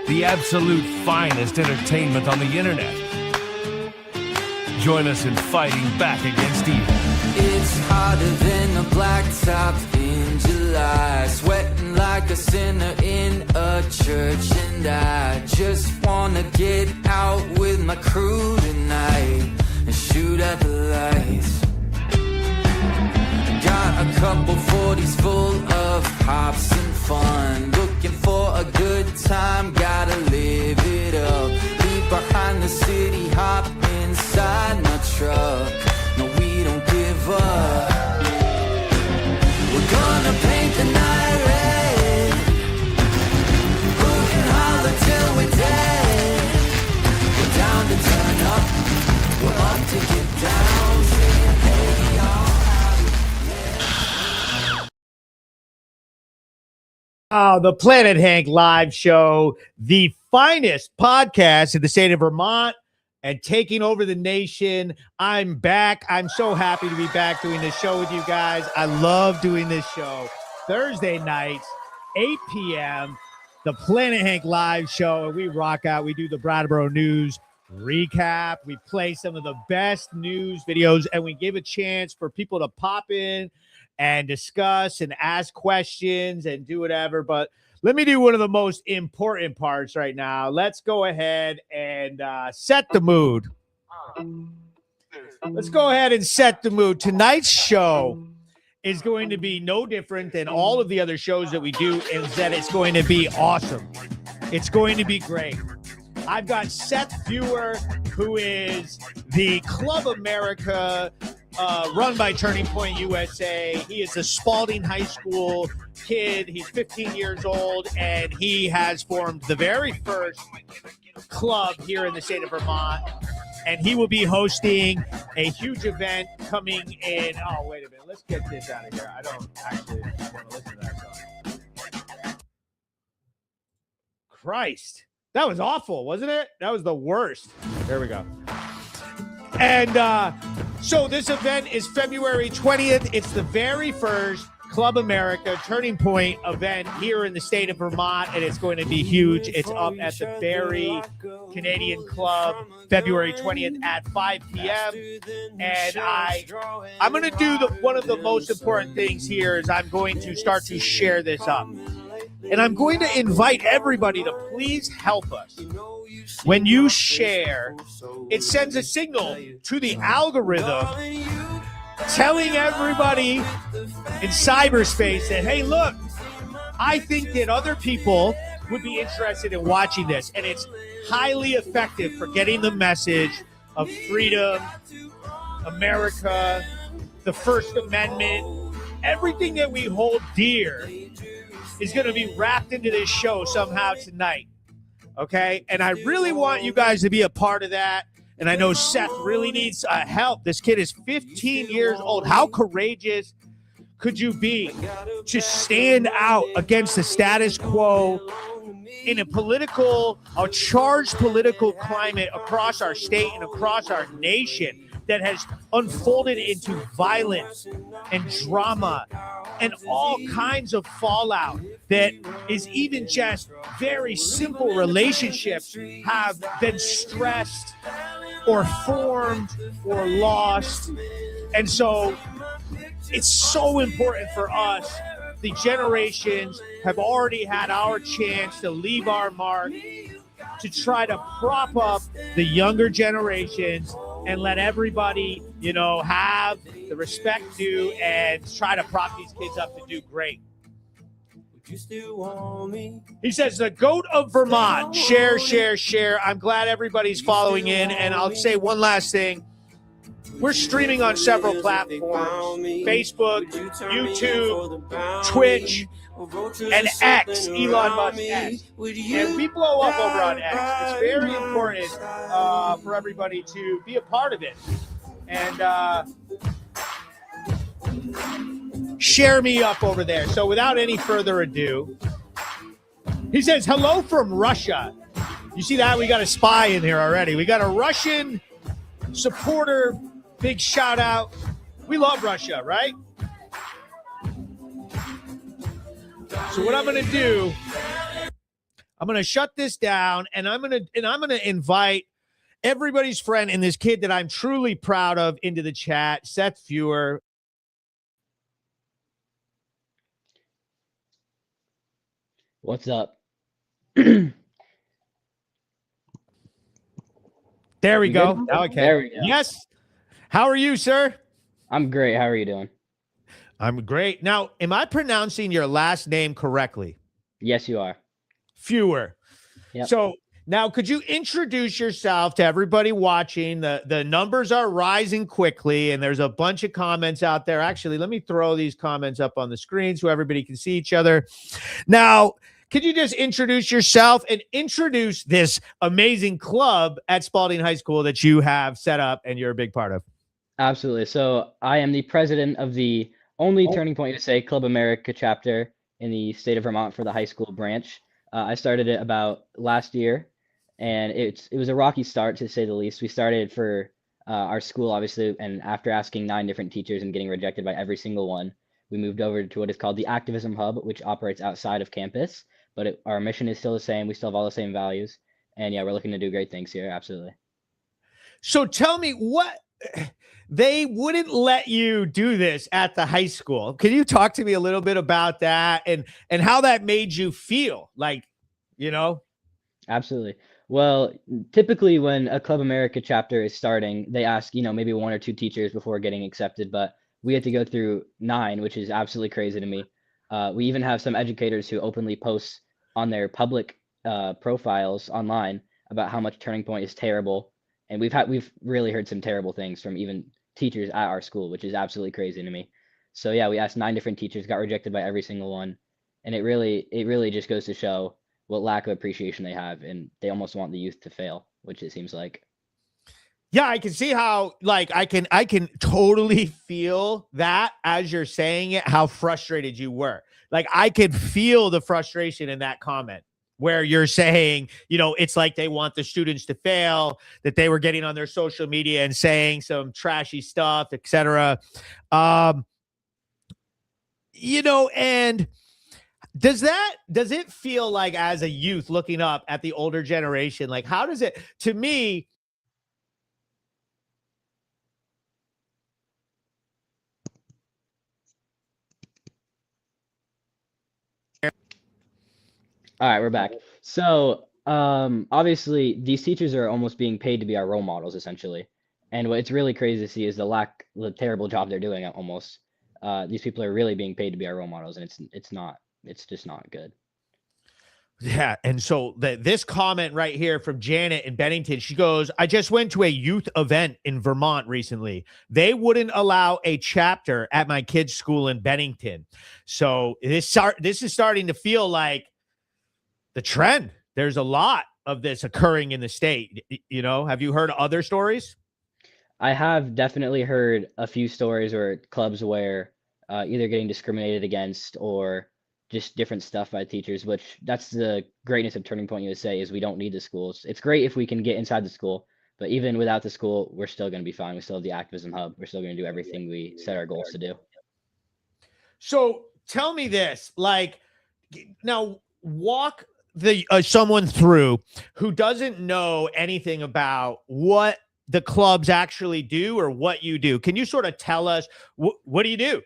the absolute finest entertainment on the internet. Join us in fighting back against evil. It's hotter than a blacktop in July, sweating like a sinner in a church, and I just wanna get out with my crew tonight and shoot at the lights. Got a couple 40s full of hops and fun, looking for a good time, gotta live it up. Leave behind the city, hop inside my truck. No, we don't give up. We're gonna paint the night red. Boot and holler till we're dead. We're down to turn up. We're up to get down. Saying, hey, y'all. Oh, the Planet Hank live show, the finest podcast in the state of Vermont and taking over the nation. I'm back. I'm so happy to be back doing this show with you guys. I love doing this show. Thursday nights, 8 p.m., the Planet Hank live show, and we rock out. We do the Brattleboro News recap. We play some of the best news videos, and we give a chance for people to pop in and discuss and ask questions and do whatever. But let me do one of the most important parts right now. Let's go ahead and set the mood. Let's go ahead and set the mood. Tonight's show is going to be no different than all of the other shows that we do, in that it's going to be awesome. It's going to be great. I've got Seth Viewer, who is the Club America run by Turning Point USA. He is a Spalding High School kid. He's 15 years old, and he has formed the very first club here in the state of Vermont. And he will be hosting a huge event coming in. Oh, wait a minute. Let's get this out of here. I don't actually want to listen to that song. Christ. That was awful, wasn't it? That was the worst. There we go. And so this event is February 20th. It's the very first Club America Turning Point event here in the state of Vermont, and it's going to be huge. It's up at the Barre Canadian Club, February 20th at 5 p.m. And I'm going to do one of the most important things here is I'm going to start to share this up. And I'm going to invite everybody to please help us. When you share, it sends a signal to the algorithm telling everybody in cyberspace that, hey, look, I think that other people would be interested in watching this. And it's highly effective for getting the message of freedom, America, the First Amendment, everything that we hold dear is going to be wrapped into this show somehow tonight, okay? And I really want you guys to be a part of that. And I know Seth really needs help. This kid is 15 years old. How courageous could you be to stand out against the status quo in a charged political climate across our state and across our nation that has unfolded into violence and drama and all kinds of fallout that is even just very simple relationships have been stressed or formed or lost. And so it's so important for us. The generations have already had our chance to leave our mark, to try to prop up the younger generations and let everybody, have the respect due and try to prop these kids up to do great. He says, the GOAT of Vermont. Share, share, share. I'm glad everybody's following in. And I'll say one last thing. We're streaming on several platforms: Facebook, YouTube, Twitch, and X, Elon Musk X. And we blow up over on X. It's very important for everybody to be a part of it. And share me up over there. So without any further ado, he says, hello from Russia. You see that? We got a spy in here already. We got a Russian supporter. Big shout out. We love Russia, right? So what I'm going to do, I'm going to shut this down, and I'm going to invite everybody's friend and this kid that I'm truly proud of into the chat, Seth Fewer. What's up? There we You go. good? Now I can. There we go. Yes. How are you, sir? I'm great. How are you doing? I'm great. Now, am I pronouncing your last name correctly? Yes, you are. Fewer. Yep. So now could you introduce yourself to everybody watching? The numbers are rising quickly, and there's a bunch of comments out there. Actually, let me throw these comments up on the screen so everybody can see each other. Now, could you just introduce yourself and introduce this amazing club at Spalding High School that you have set up and you're a big part of? Absolutely. So I am the president of the only Turning Point USA Club America chapter in the state of Vermont for the high school branch. I started it about last year, and it was a rocky start, to say the least. We started for our school, obviously, and after asking 9 different teachers and getting rejected by every single one, we moved over to what is called the Activism Hub, which operates outside of campus. But our mission is still the same. We still have all the same values. And yeah, we're looking to do great things here. Absolutely. So tell me what they wouldn't let you do this at the high school. Can you talk to me a little bit about that and how that made you feel? Like, you know? Absolutely. Well, typically when a Club America chapter is starting, they ask, maybe 1 or 2 teachers before getting accepted, but we had to go through 9, which is absolutely crazy to me. We even have some educators who openly post on their public profiles online about how much Turning Point is terrible. And we've really heard some terrible things from even teachers at our school, which is absolutely crazy to me. So yeah, we asked 9 different teachers, got rejected by every single one. And it really just goes to show what lack of appreciation they have, and they almost want the youth to fail, which it seems like. Yeah, I can see how, like, I can totally feel that as you're saying it, how frustrated you were. Like, I could feel the frustration in that comment where you're saying, it's like they want the students to fail, that they were getting on their social media and saying some trashy stuff, etc. And does it feel like, as a youth looking up at the older generation, like, how does it, to me, All right, we're back. So obviously these teachers are almost being paid to be our role models, essentially. And what's really crazy to see is the terrible job they're doing almost. These people are really being paid to be our role models, and it's just not good. Yeah. And so this comment right here from Janet in Bennington, she goes, I just went to a youth event in Vermont recently. They wouldn't allow a chapter at my kid's school in Bennington. So this is starting to feel like the trend. There's a lot of this occurring in the state. Have you heard other stories? I have definitely heard a few stories or clubs where either getting discriminated against or just different stuff by teachers, which that's the greatness of Turning Point USA, is we don't need the schools. It's great if we can get inside the school, but even without the school, we're still going to be fine. We still have the Activism Hub. We're still going to do everything we set our goals to do. So tell me this, like, now walk someone through who doesn't know anything about what the clubs actually do or what you do. Can you sort of tell us what do you do?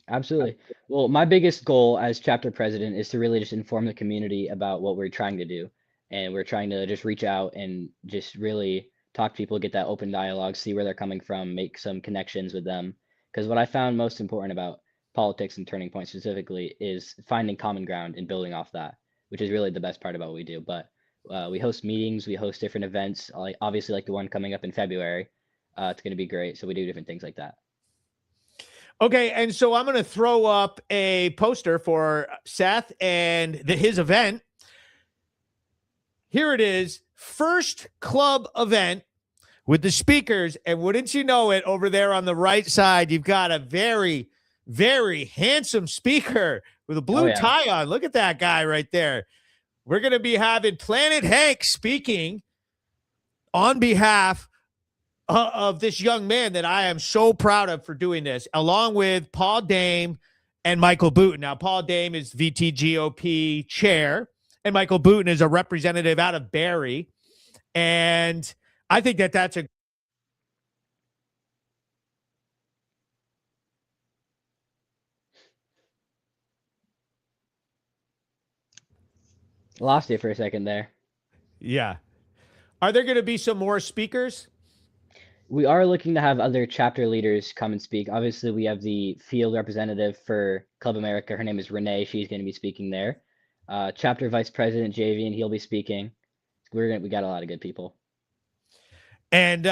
Absolutely. Well, my biggest goal as chapter president is to really just inform the community about what we're trying to do. And we're trying to just reach out and just really talk to people, get that open dialogue, see where they're coming from, make some connections with them. Because what I found most important about politics and Turning Point specifically is finding common ground and building off that, which is really the best part about what we do. But we host meetings, we host different events, obviously like the one coming up in February. It's going to be great. So we do different things like that. Okay, and so I'm going to throw up a poster for Seth and his event. Here it is, first club event with the speakers, and wouldn't you know it, over there on the right side, you've got a very, very handsome speaker with a blue tie on. Look at that guy right there. We're going to be having Planet Hank speaking on behalf of this young man that I am so proud of for doing this, along with Paul Dame and Michael Booten. Now, Paul Dame is VTGOP chair, and Michael Booten is a representative out of Barre. And I think that that's a Lost you for a second there. yeah. Are there going to be some more speakers? We are looking to have other chapter leaders come and speak. Obviously, we have the field representative for Club America. Her name is Renee. She's going to be speaking there. Chapter vice president Javian, he'll be speaking. We got a lot of good people. And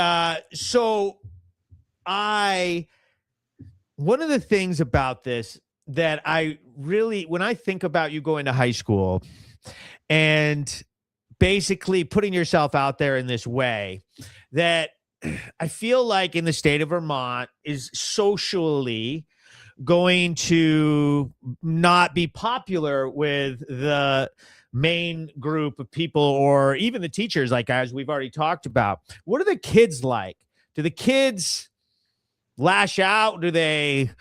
so one of the things about this that I really, when I think about you going to high school and basically putting yourself out there in this way, that I feel like in the state of Vermont is socially going to not be popular with the main group of people or even the teachers, like as we've already talked about. What are the kids like? Do the kids lash out? Do they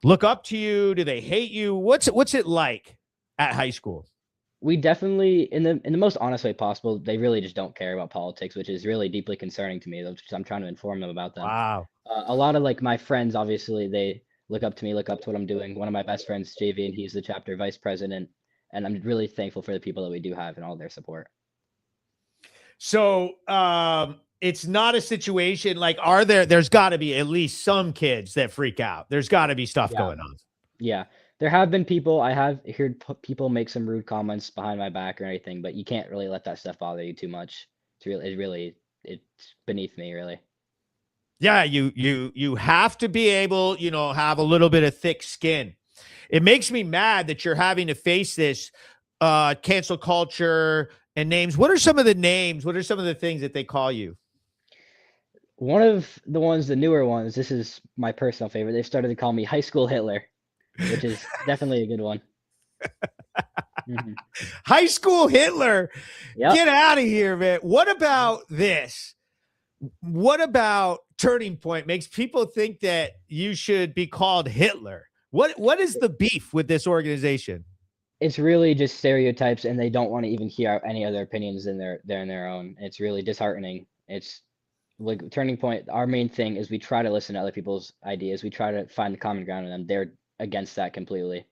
look up to you? Do they hate you? What's it like at high school? We definitely, in the most honest way possible, they really just don't care about politics, which is really deeply concerning to me. I'm trying to inform them about them. Wow. A lot of like my friends, obviously, they look up to me, look up to what I'm doing. One of my best friends, JV, and he's the chapter vice president. And I'm really thankful for the people that we do have and all their support. So it's not a situation like, there's got to be at least some kids that freak out. There's got to be stuff going on. Yeah. There have been people, I have heard people make some rude comments behind my back or anything, but you can't really let that stuff bother you too much. It's beneath me, really. Yeah, you have to be able, have a little bit of thick skin. It makes me mad that you're having to face this cancel culture and names. What are some of the names? What are some of the things that they call you? One of the newer ones, this is my personal favorite. They started to call me High School Hitler, which is definitely a good one. Mm-hmm. High School Hitler. Yep. Get out of here, man. What about this? What about Turning Point makes people think that you should be called Hitler? What is the beef with this organization? It's really just stereotypes, and they don't want to even hear any other opinions than their own. It's really disheartening. It's like Turning Point. Our main thing is we try to listen to other people's ideas. We try to find the common ground in them. They're against that completely.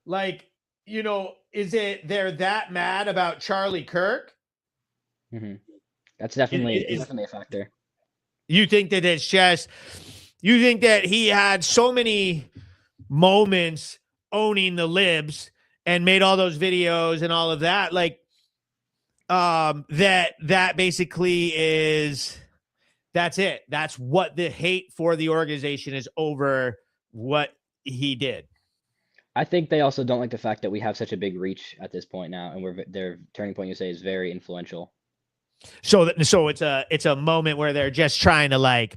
Like, is it they're that mad about Charlie Kirk? Mm-hmm. That's definitely a factor. You think that you think that he had so many moments owning the libs and made all those videos and all of that, like that basically that's it. That's what the hate for the organization is over what he did. I think they also don't like the fact that we have such a big reach at this point now, and their Turning Point USA is very influential. So it's a moment where they're just trying to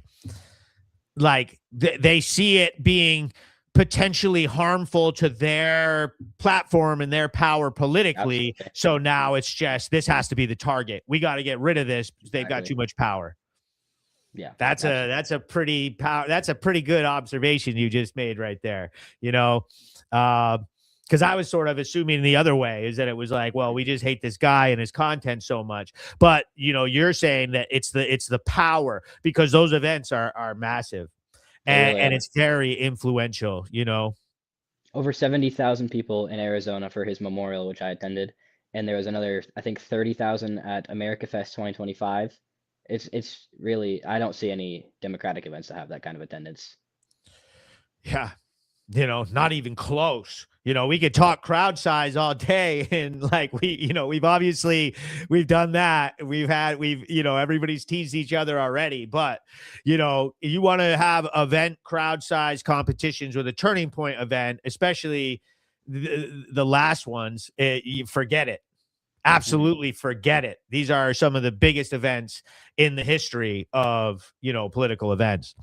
they see it being potentially harmful to their platform and their power politically. Absolutely. So now it's just, this has to be the target. We got to get rid of this because they've got too much power. Yeah. That's a pretty good observation you just made right there. Because I was sort of assuming the other way is that it was like, well, we just hate this guy and his content so much. But, you're saying that it's the power, because those events are massive and it's very influential, Over 70,000 people in Arizona for his memorial, which I attended. And there was another, I think, 30,000 at America Fest 2025. It's really, I don't see any Democratic events that have that kind of attendance. Yeah. Not even close. We could talk crowd size all day, and we've done that. Everybody's teased each other already, but you want to have event crowd size competitions with a Turning Point event, especially the last ones, you forget it. Absolutely forget it. These are some of the biggest events in the history of, political events.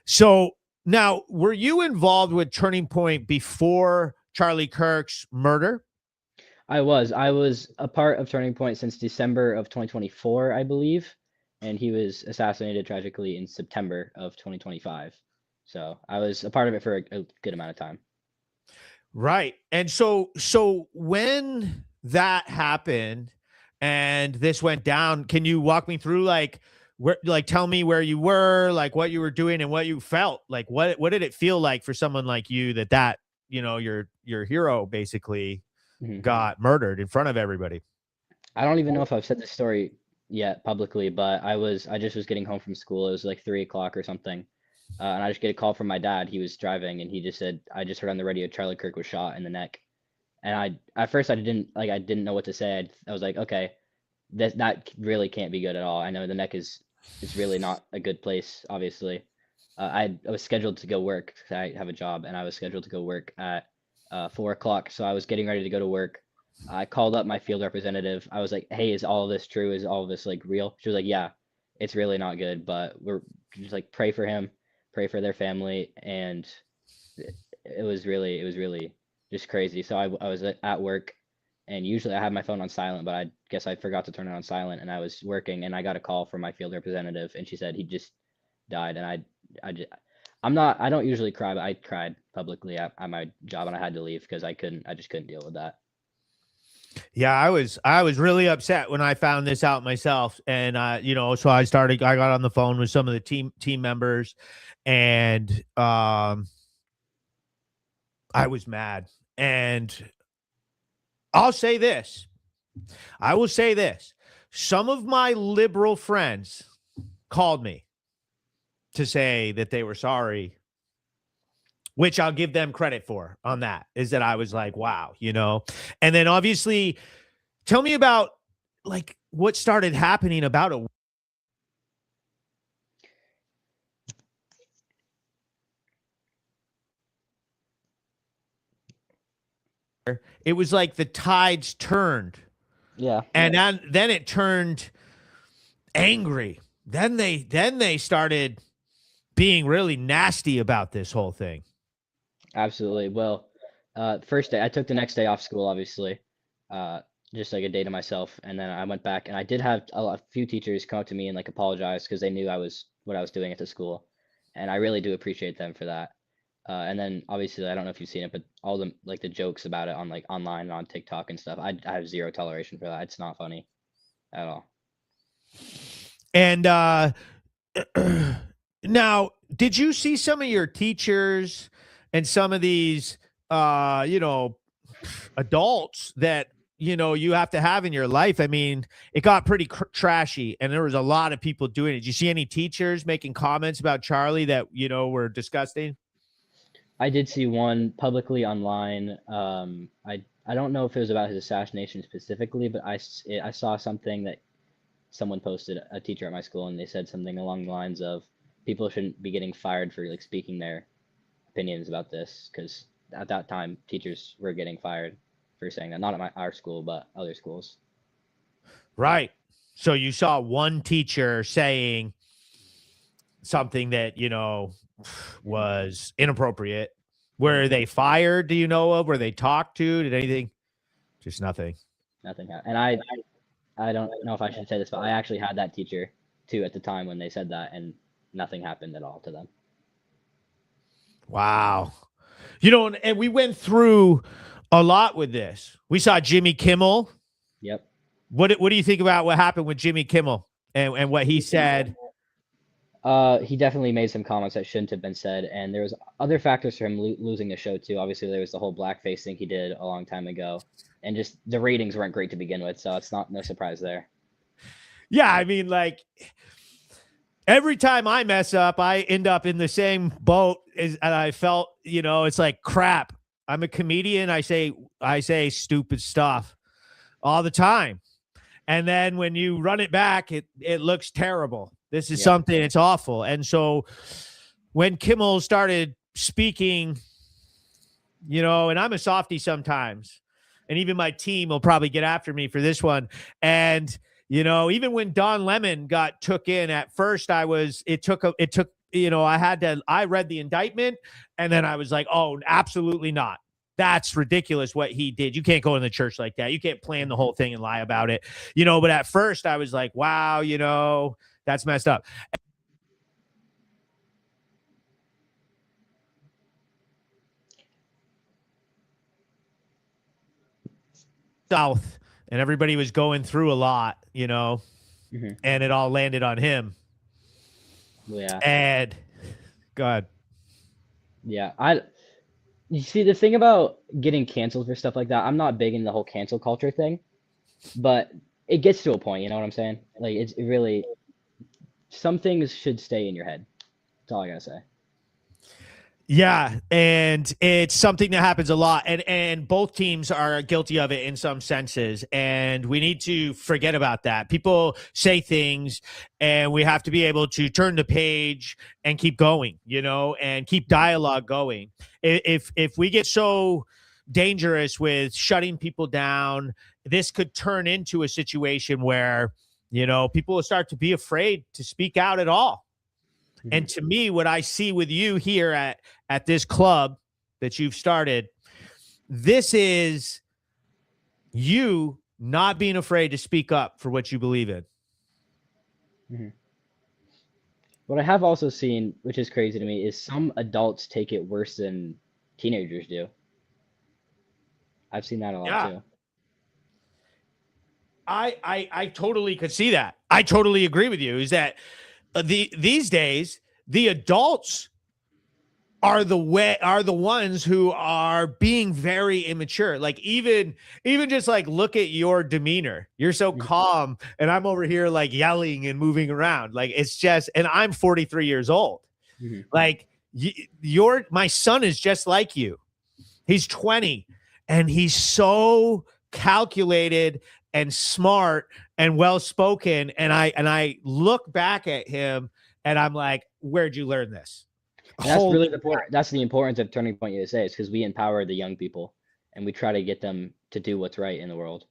So now, were you involved with Turning Point before Charlie Kirk's murder? I was a part of Turning Point since December of 2024, I believe. And he was assassinated tragically in September of 2025. So I was a part of it for a good amount of time. Right. And so when that happened and this went down, can you walk me through like where, like tell me where you were, like what you were doing and what you felt? Like what did it feel like for someone like you that your hero basically Mhm. got murdered in front of everybody? I don't even know if I've said this story yet publicly, but I just was getting home from school. It was like 3 o'clock or something. And I just get a call from my dad. He was driving and he just said, I just heard on the radio Charlie Kirk was shot in the neck. And at first I didn't know what to say. I was like, okay, that really can't be good at all. I know the neck is really not a good place, obviously. I was scheduled to go work 'cause I have a job, and I was scheduled to go work at 4 o'clock. So I was getting ready to go to work. I called up my field representative. I was like, "Hey, is all this true? Is all this like real?" She was like, "Yeah, it's really not good, but we're just like pray for him, pray for their family." And it was really just crazy. So I was at work, and usually I have my phone on silent, but I guess I forgot to turn it on silent, and I was working, and I got a call from my field representative, and she said he just died, and I just, I don't usually cry, but I cried publicly at my job, and I had to leave because I just couldn't deal with that. Yeah, I was really upset when I found this out myself, and so I got on the phone with some of the team members, and I was mad. And I'll say this, I will say this: some of my liberal friends called me to say that they were sorry, which I'll give them credit for on that. Is that I was like, wow, and then obviously, tell me about like what started happening about a it was like the tides turned, Yeah, and then it turned angry. Then they started being really nasty about this whole thing. absolutely. Well, first day I took the next day off school, obviously, uh, just like a day to myself, and then I went back, and I did have a few teachers come up to me and like apologize because they knew what I was doing at the school, and I really do appreciate them for that. And then obviously I don't know if you've seen it, but all the jokes about it on like online and on TikTok and stuff, I have zero toleration for that. It's not funny at all. And now, did you see some of your teachers and some of these adults that you have to have in your life? I mean, it got pretty trashy, and there was a lot of people doing it. Did you see any teachers making comments about Charlie that were disgusting? I did see one publicly online. I don't know if it was about his assassination specifically, but I saw something that someone posted, a teacher at my school, and they said something along the lines of people shouldn't be getting fired for like speaking their opinions about this, because at that time teachers were getting fired for saying that, not at our school, but other schools. Right. So you saw one teacher saying something that was inappropriate. Were they fired? Do you know of? Were they talked to? Did anything? Just nothing. Nothing happened. And I don't know if I should say this, but I actually had that teacher too at the time when they said that, and nothing happened at all to them. Wow. And we went through a lot with this. We saw Jimmy Kimmel. Yep. What do you think about what happened with Jimmy Kimmel and what he said? He definitely made some comments that shouldn't have been said, and there was other factors for him losing the show too. Obviously, there was the whole blackface thing he did a long time ago, and just the ratings weren't great to begin with, so it's no surprise there. Yeah, I mean, like every time I mess up, I end up in the same boat and I felt, it's like crap. I'm a comedian. I say stupid stuff all the time. And then when you run it back, it looks terrible. This is something, it's awful. And so when Kimmel started speaking, and I'm a softie sometimes, and even my team will probably get after me for this one. And, even when Don Lemon got took in at first, I read the indictment, and then I was like, oh, absolutely not. That's ridiculous what he did. You can't go in the church like that. You can't plan the whole thing and lie about it, but at first I was like, wow, that's messed up. south and everybody was going through a lot, Mhm. and it all landed on him. Yeah. And God. Yeah. You see, the thing about getting canceled for stuff like that, I'm not big in the whole cancel culture thing, but it gets to a point, you know what I'm saying? Like, it really, some things should stay in your head. That's all I gotta say. Yeah, and it's something that happens a lot, and both teams are guilty of it in some senses, and we need to forget about that. People say things, and we have to be able to turn the page and keep going, and keep dialogue going. If we get so dangerous with shutting people down, this could turn into a situation where people will start to be afraid to speak out at all. And to me, what I see with you here at this club that you've started, this is you not being afraid to speak up for what you believe in. Mm-hmm. What I have also seen, which is crazy to me, is some adults take it worse than teenagers do. I've seen that a lot too. I totally could see that. I totally agree with you. Is that these days the adults are the ones who are being very immature. Like even just like look at your demeanor. You're so calm, and I'm over here like yelling and moving around. Like it's just, and I'm 43 years old. Mm-hmm. Like my son is just like you. He's 20, and he's so calculated and smart and well-spoken. And I look back at him and I'm like, where'd you learn this? That's really the point. That's the importance of Turning Point USA, is because we empower the young people and we try to get them to do what's right in the world.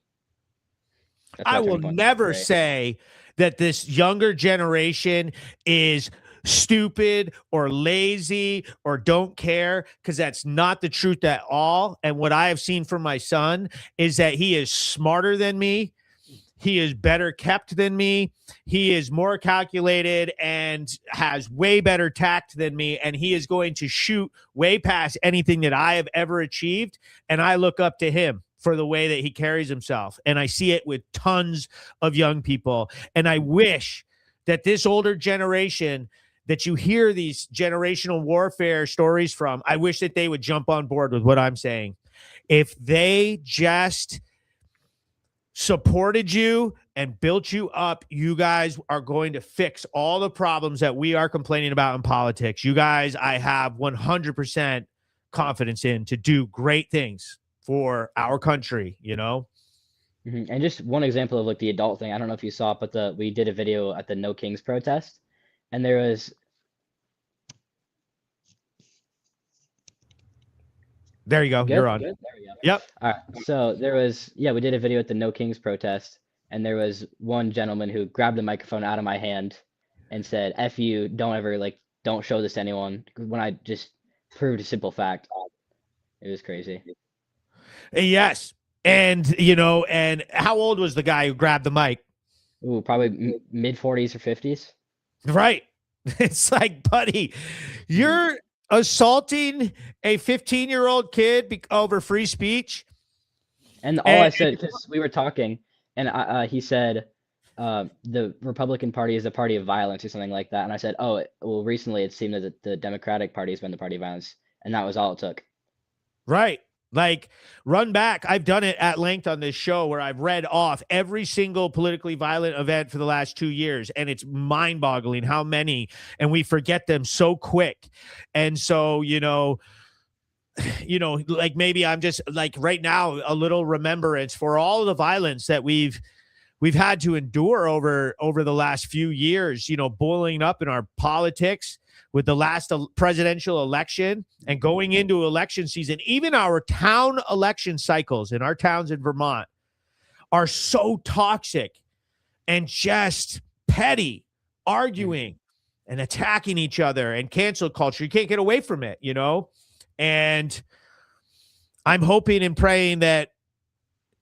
I will never say that this younger generation is stupid or lazy or don't care, because that's not the truth at all. And what I have seen from my son is that he is smarter than me. He is better kept than me. He is more calculated and has way better tact than me. And he is going to shoot way past anything that I have ever achieved. And I look up to him for the way that he carries himself. And I see it with tons of young people. And I wish that this older generation that you hear these generational warfare stories from, I wish that they would jump on board with what I'm saying. If they just supported you and built you up, you guys are going to fix all the problems that we are complaining about in politics. You guys, I have 100% confidence in to do great things for our country, Mm-hmm. And just one example of like the adult thing, I don't know if you saw it, but we did a video at the No Kings protest, and there was There you go. Good? You're on. Good? There we go. Yep. All right. So there was, we did a video at the No Kings protest, and there was one gentleman who grabbed the microphone out of my hand and said, "F you, don't show this to anyone," when I just proved a simple fact. It was crazy. Yes. And, and how old was the guy who grabbed the mic? Ooh, probably mid 40s or 50s. Right. It's like, buddy, you're assaulting a 15-year-old kid over free speech. And all I said, because we were talking, and he said the Republican Party is the party of violence or something like that. And I said, well, recently it seemed that the Democratic Party has been the party of violence. And that was all it took. Right. Like, run back. I've done it at length on this show where I've read off every single politically violent event for the last 2 years. And it's mind-boggling how many, and we forget them so quick. And so, like maybe I'm just like right now, a little remembrance for all of the violence that we've had to endure over the last few years, boiling up in our politics with the last presidential election and going into election season. Even our town election cycles in our towns in Vermont are so toxic and just petty, arguing and attacking each other, and cancel culture. You can't get away from it, And I'm hoping and praying that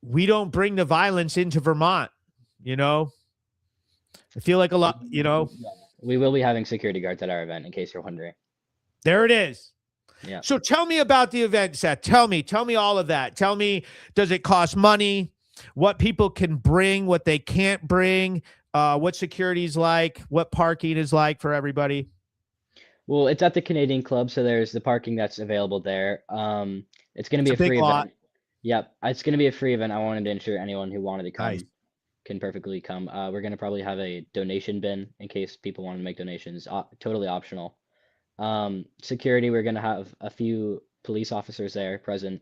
we don't bring the violence into Vermont, I feel like a lot, We will be having security guards at our event, in case you're wondering. There it is. Yeah. So tell me about the event, Seth. Tell me all of that. Tell me, does it cost money? what people can bring, what they can't bring, what security is like, what parking is like for everybody? Well, it's at the Canadian Club, so there's the parking that's available there. It's going to It's be a a big free lot. event. Yep, it's going to be a free event. I wanted to ensure anyone who wanted to Nice. come can perfectly come. We're going to probably have a donation bin in case people want to make donations, totally optional. Security, we're going to have a few police officers there present,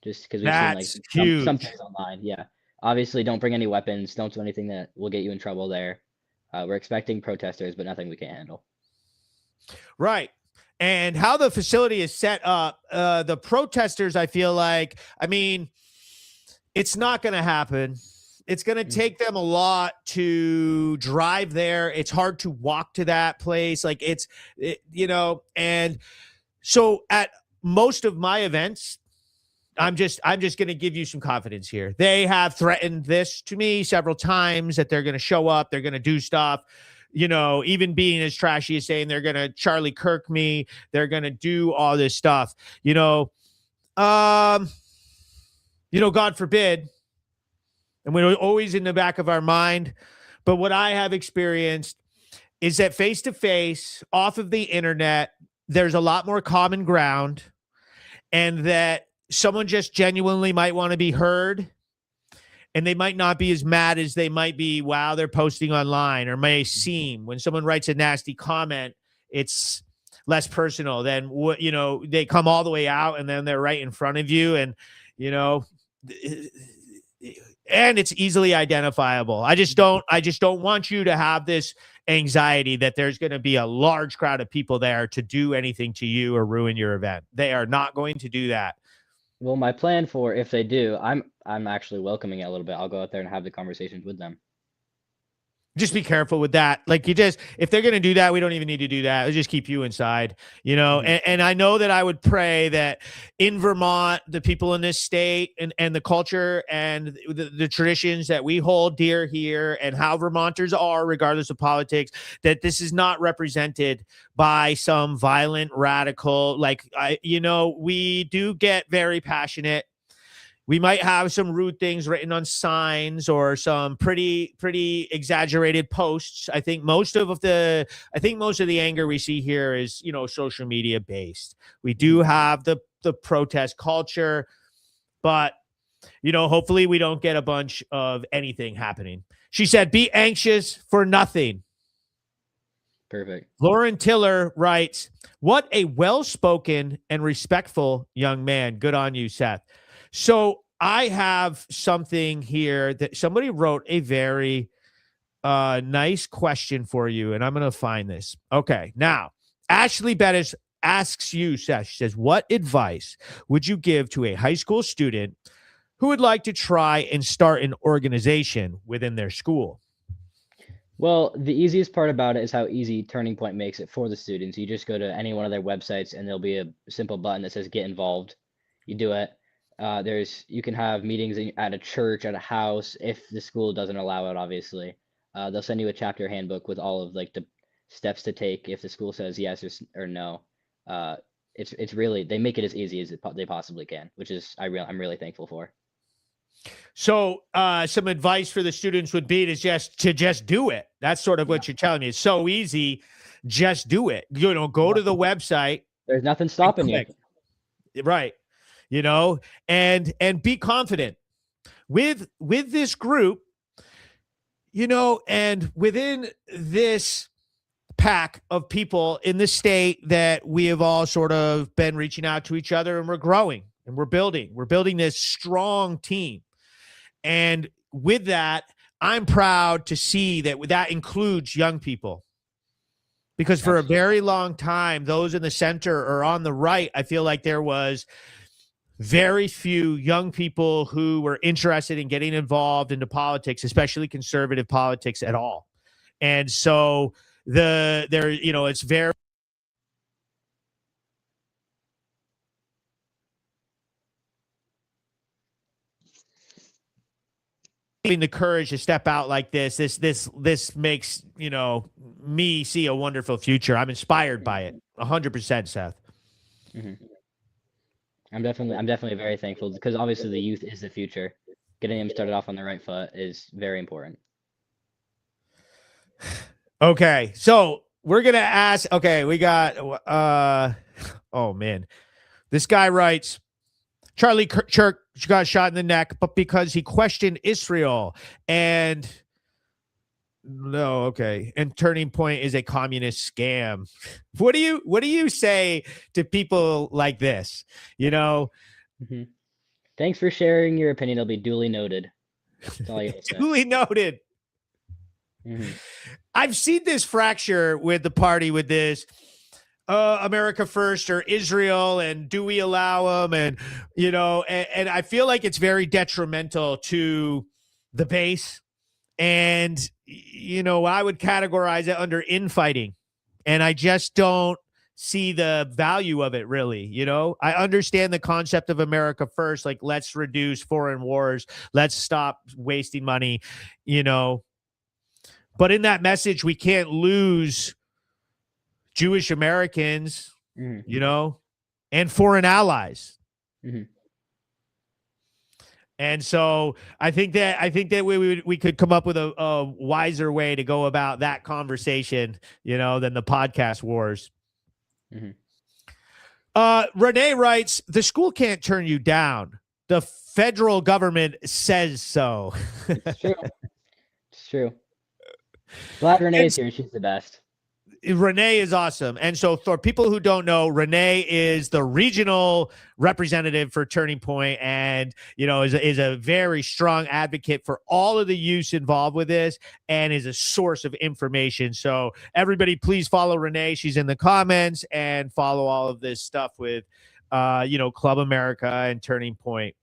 just because we've seen like That's some huge. things online. Yeah, obviously, don't bring any weapons. Don't do anything that will get you in trouble there. We're expecting protesters, but nothing we can't handle. Right. And how the facility is set up, the protesters, I feel like, I mean, it's not going to happen. It's going to take them a lot to drive there. It's hard to walk to that place. Like and so at most of my events, I'm just going to give you some confidence here. They have threatened this to me several times that they're going to show up, they're going to do stuff, even being as trashy as saying they're going to Charlie Kirk me, they're going to do all this stuff, God forbid. And we're always in the back of our mind. But what I have experienced is that face to face, off of the internet, there's a lot more common ground, and that someone just genuinely might want to be heard, and they might not be as mad as they might be while they're posting online, or may seem when someone writes a nasty comment, it's less personal than what, they come all the way out and then they're right in front of you, and, and it's easily identifiable. I just don't want you to have this anxiety that there's going to be a large crowd of people there to do anything to you or ruin your event. They are not going to do that. Well, my plan for if they do, I'm actually welcoming it a little bit. I'll go out there and have the conversations with them. Just be careful with that. Like, if they're going to do that, we don't even need to do that. It'll just keep you inside, and I know that I would pray that in Vermont, the people in this state and the culture and the traditions that we hold dear here, and how Vermonters are, regardless of politics, that this is not represented by some violent radical. We do get very passionate. We might have some rude things written on signs or some pretty exaggerated posts. I think most of the anger we see here is, social media based. We do have the protest culture, but hopefully we don't get a bunch of anything happening. She said, "Be anxious for nothing." Perfect. Lauren Tiller writes, "What a well-spoken and respectful young man. Good on you, Seth." So I have something here that somebody wrote a very nice question for you, and I'm going to find this. Okay. Now, Ashley Bettis asks you, Seth, she says, "What advice would you give to a high school student who would like to try and start an organization within their school?" Well, the easiest part about it is how easy Turning Point makes it for the students. You just go to any one of their websites and there'll be a simple button that says get involved. You do it. You can have meetings at a church, at a house, if the school doesn't allow it, obviously. They'll send you a chapter handbook with all of like the steps to take if the school says yes or no. It's really, they make it as easy as they possibly can, which is I'm really thankful for. So some advice for the students would be to just do it. That's sort of what you're telling me. It's so easy. Just do it. Go to the website. There's nothing stopping you. Right. And be confident with this group, and within this pack of people in the state that we have all sort of been reaching out to each other, and we're growing and we're building this strong team. And with that, I'm proud to see that includes young people, because for a very long time, those in the center or on the right, I feel like there was very few young people who were interested in getting involved into politics, especially conservative politics at all. And so it's very having the courage to step out like this makes, me see a wonderful future. I'm inspired by it 100%, Seth. Mm-hmm. I'm definitely very thankful, because obviously the youth is the future. getting him started off on the right foot is very important. Okay, so we're gonna ask. Okay, we got. Oh man, this guy writes. Charlie Kirk got shot in the neck, but because he questioned Israel and no, okay. And Turning Point is a communist scam. What do you say to people like this? You know, Thanks for sharing your opinion. It'll be duly noted. That's all I gotta say. duly noted. I've seen this fracture with the party with this. America first or Israel, and do we allow them? And, you know, and I feel like it's very detrimental to the base. And, you know, I would categorize it under infighting. And I just don't see the value of it, really. You know, I understand the concept of America first, like let's reduce foreign wars. Let's stop wasting money, you know. But in that message, we can't lose Jewish Americans, you know, and foreign allies. And so I think that we could come up with a wiser way to go about that conversation, you know, than the podcast wars. Renee writes, the school can't turn you down. The federal government says so. It's true. It's true. Glad Renee's here. She's the best. Renee is awesome. And so for people who don't know, Renee is the regional representative for Turning Point and, you know, is a very strong advocate for all of the youth involved with this and is a source of information. So everybody, please follow Renee. She's in the comments, and follow all of this stuff with, you know, Club America and Turning Point.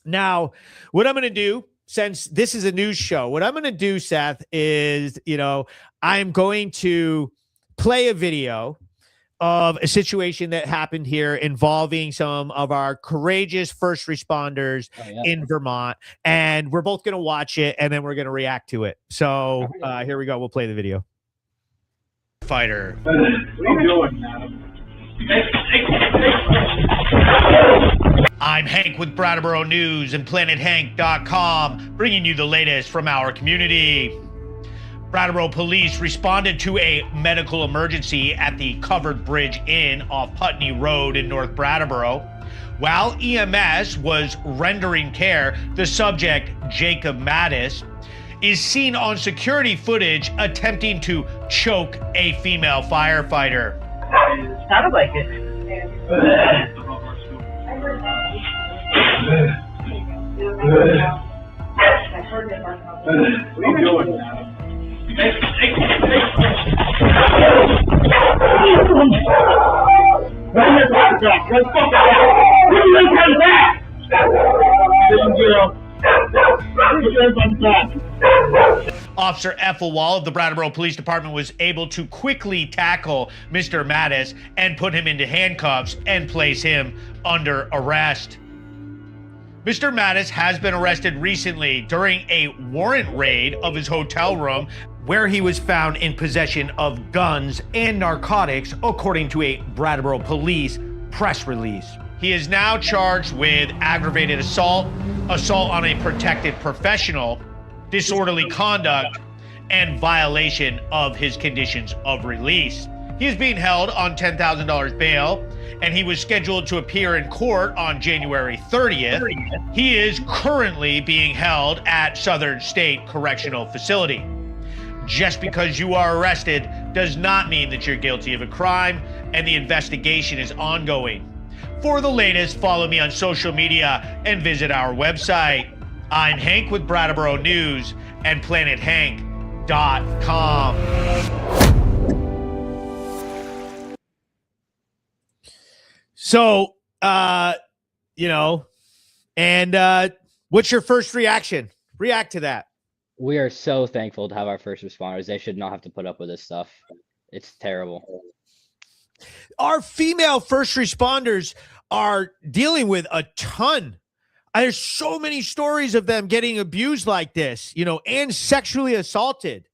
Now, what I'm going to do, since this is a news show, what I'm going to do, Seth, is, you know, I'm going to play a video of a situation that happened here involving some of our courageous first responders in Vermont. And we're both going to watch it, and then we're going to react to it. So here we go. We'll play the video. Fighter. What are you doing, Adam? I'm Hank with Brattleboro News and PlanetHank.com, bringing you the latest from our community. Brattleboro police responded to a medical emergency at the Covered Bridge Inn off Putney Road in North Brattleboro. While EMS was rendering care, the subject, Jacob Mattis, is seen on security footage attempting to choke a female firefighter. It sounded like it. What are you doing, Adam? Officer Ethelwald of the Brattleboro Police Department was able to quickly tackle Mr. Mattis and put him into handcuffs and place him under arrest. Mr. Mattis has been arrested recently during a warrant raid of his hotel room, where he was found in possession of guns and narcotics, according to a Brattleboro Police press release. He is now charged with aggravated assault, assault on a protected professional, disorderly conduct, and violation of his conditions of release. He is being held on $10,000 bail, and he was scheduled to appear in court on January 30th. He is currently being held at Southern State Correctional Facility. Just because you are arrested does not mean that you're guilty of a crime, and the investigation is ongoing. For the latest, follow me on social media and visit our website. I'm Hank with Brattleboro News and PlanetHank.com. So, you know, and what's your first reaction? React to that. We are so thankful to have our first responders. They should not have to put up with this stuff. It's terrible. Our female first responders are dealing with a ton. There's so many stories of them getting abused like this, you know, and sexually assaulted.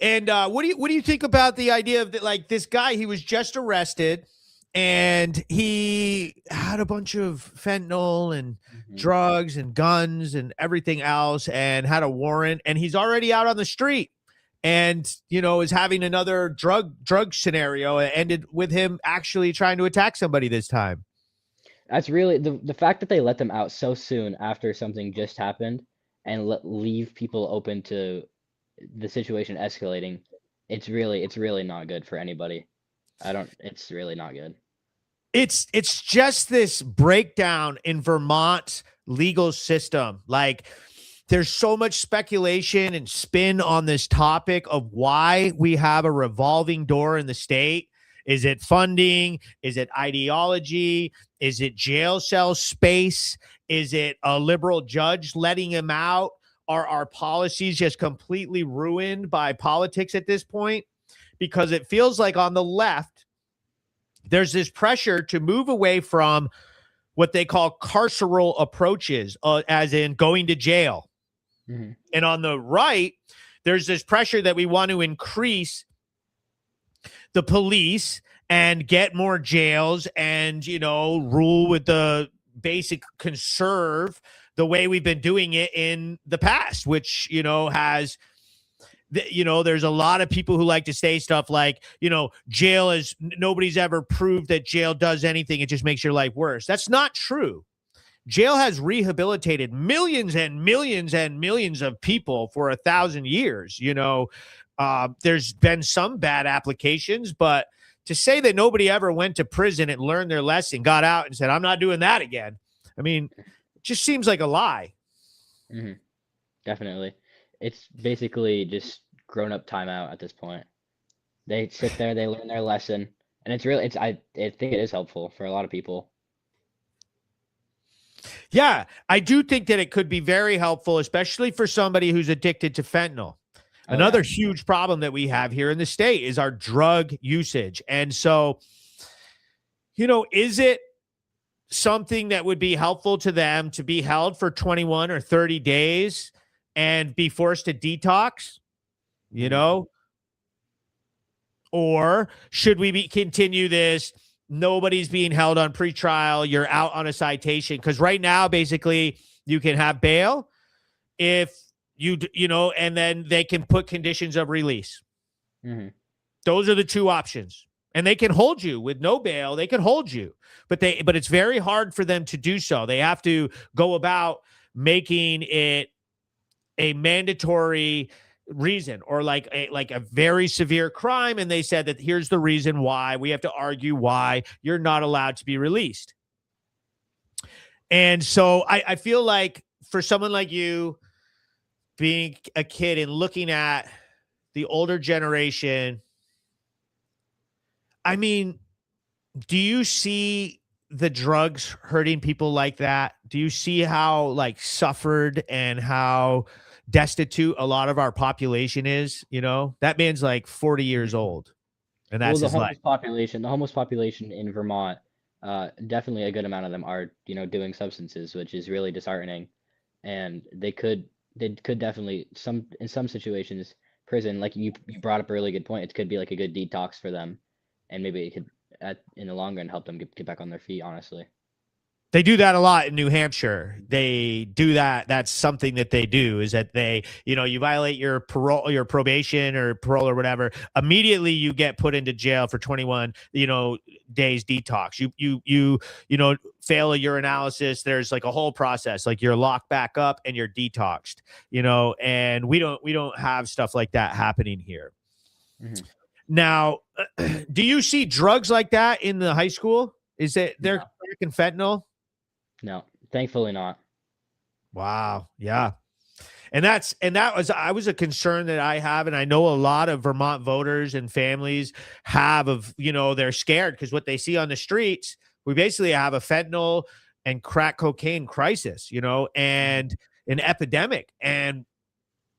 And what do you think about the idea of that? Like this guy, he was just arrested, and he had a bunch of fentanyl and Mhm. drugs and guns and everything else, and had a warrant, and he's already out on the street, and is having another drug scenario. It ended with him actually trying to attack somebody this time. That's really the fact that they let them out so soon after something just happened and leave people open to the situation escalating. It's really not good for anybody. It's really not good. It's just this breakdown in Vermont's legal system. Like, there's so much speculation and spin on this topic of why we have a revolving door in the state. Is it funding? Is it ideology? Is it jail cell space? Is it a liberal judge letting him out? Are our policies just completely ruined by politics at this point? Because it feels like on the left, there's this pressure to move away from what they call carceral approaches, as in going to jail. Mhm. And on the right, there's this pressure that we want to increase the police and get more jails and, rule with the basic conserve the way we've been doing it in the past, which, has, there's a lot of people who like to say stuff like, jail is, nobody's ever proved that jail does anything. It just makes your life worse. That's not true. Jail has rehabilitated millions and millions and millions of people for 1,000 years. There's been some bad applications, but to say that nobody ever went to prison and learned their lesson, got out and said, I'm not doing that again, I mean, it just seems like a lie. Mhm. Definitely. It's basically just grown-up timeout at this point. They sit there, they learn their lesson, and I think it is helpful for a lot of people. Yeah, I do think that it could be very helpful, especially for somebody who's addicted to fentanyl. Oh, Another yeah. huge problem that we have here in the state is our drug usage. And so, is it something that would be helpful to them to be held for 21 or 30 days and be forced to detox, or should we continue this? Nobody's being held on pretrial. You're out on a citation. Because right now, basically, you can have bail if and then they can put conditions of release. Mm-hmm. Those are the two options. And they can hold you with no bail. They can hold you, but it's very hard for them to do so. They have to go about making it a mandatory reason, or like a very severe crime. And they said that here's the reason why. We have to argue why you're not allowed to be released. And so I feel like for someone like you, being a kid and looking at the older generation, I mean, do you see the drugs hurting people like that? Do you see how suffered and how destitute a lot of our population is? That man's like 40 years old, and that's the his life. The homeless population in Vermont, definitely a good amount of them are, doing substances, which is really disheartening. And they could definitely in some situations, prison, like you brought up a really good point. It could be like a good detox for them, and maybe it could in the long run help them get back on their feet, honestly. They do that a lot in New Hampshire. They do that. That's something that they do, is that they, you violate your parole, your probation or parole or whatever. Immediately you get put into jail for 21, days detox. You fail a urinalysis. There's like a whole process. Like, you're locked back up and you're detoxed, and we don't have stuff like that happening here. Mm-hmm. Now, do you see drugs like that in the high school? Is it they're cracking fentanyl? No, thankfully not. Wow. Yeah. And that was a concern that I have. And I know a lot of Vermont voters and families have of, they're scared because what they see on the streets, we basically have a fentanyl and crack cocaine crisis, and an epidemic. And,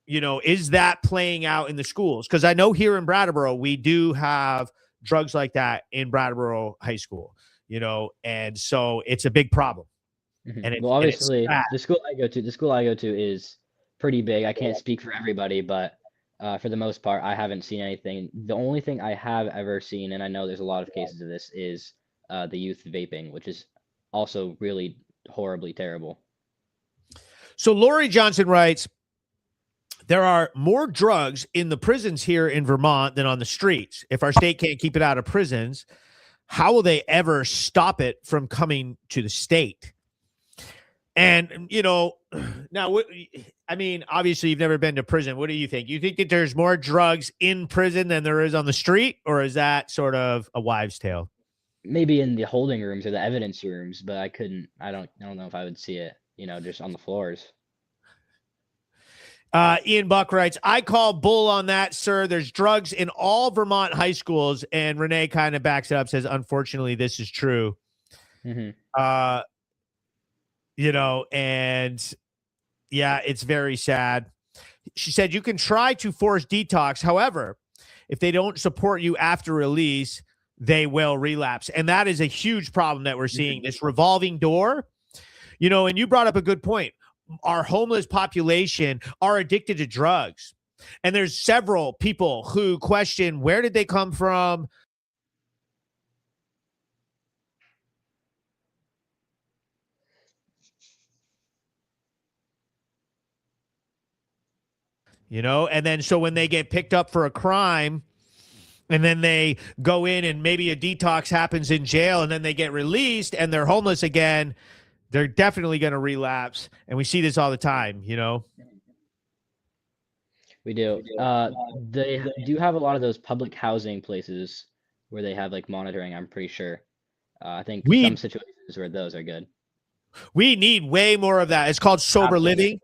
is that playing out in the schools? Because I know here in Brattleboro, we do have drugs like that in Brattleboro High School, and so it's a big problem. Mm-hmm. And well, obviously, the school I go to is pretty big. I can't speak for everybody, but for the most part, I haven't seen anything. The only thing I have ever seen, and I know there's a lot of cases of this, is the youth vaping, which is also really horribly terrible. So Lori Johnson writes, there are more drugs in the prisons here in Vermont than on the streets. If our state can't keep it out of prisons, how will they ever stop it from coming to the state? And, now, I mean, obviously you've never been to prison. What do you think? You think that there's more drugs in prison than there is on the street? Or is that sort of a wives' tale? Maybe in the holding rooms or the evidence rooms, but I don't know if I would see it, just on the floors. Ian Buck writes, I call bull on that, sir. There's drugs in all Vermont high schools. And Renee kind of backs it up, says, unfortunately, this is true. Mm-hmm. And yeah, it's very sad. She said, you can try to force detox. However, if they don't support you after release, they will relapse. And that is a huge problem that we're seeing, this revolving door, and you brought up a good point. Our homeless population are addicted to drugs. And there's several people who question, where did they come from? And then so when they get picked up for a crime and then they go in and maybe a detox happens in jail and then they get released and they're homeless again, they're definitely going to relapse. And we see this all the time, We do. They do have a lot of those public housing places where they have like monitoring, I'm pretty sure. I think some situations where those are good. We need way more of that. It's called sober living.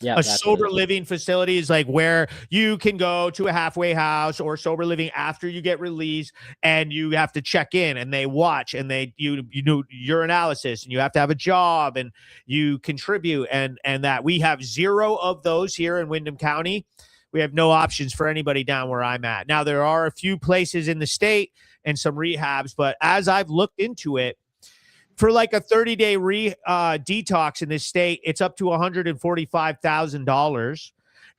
Yeah, a sober living facility is like where you can go to a halfway house or sober living after you get released, and you have to check in and they watch and you do your analysis, and you have to have a job and you contribute, and that we have zero of those here in Windham County. We have no options for anybody down where I'm at. Now, there are a few places in the state and some rehabs, but as I've looked into it, for like a 30-day detox in this state, it's up to $145,000.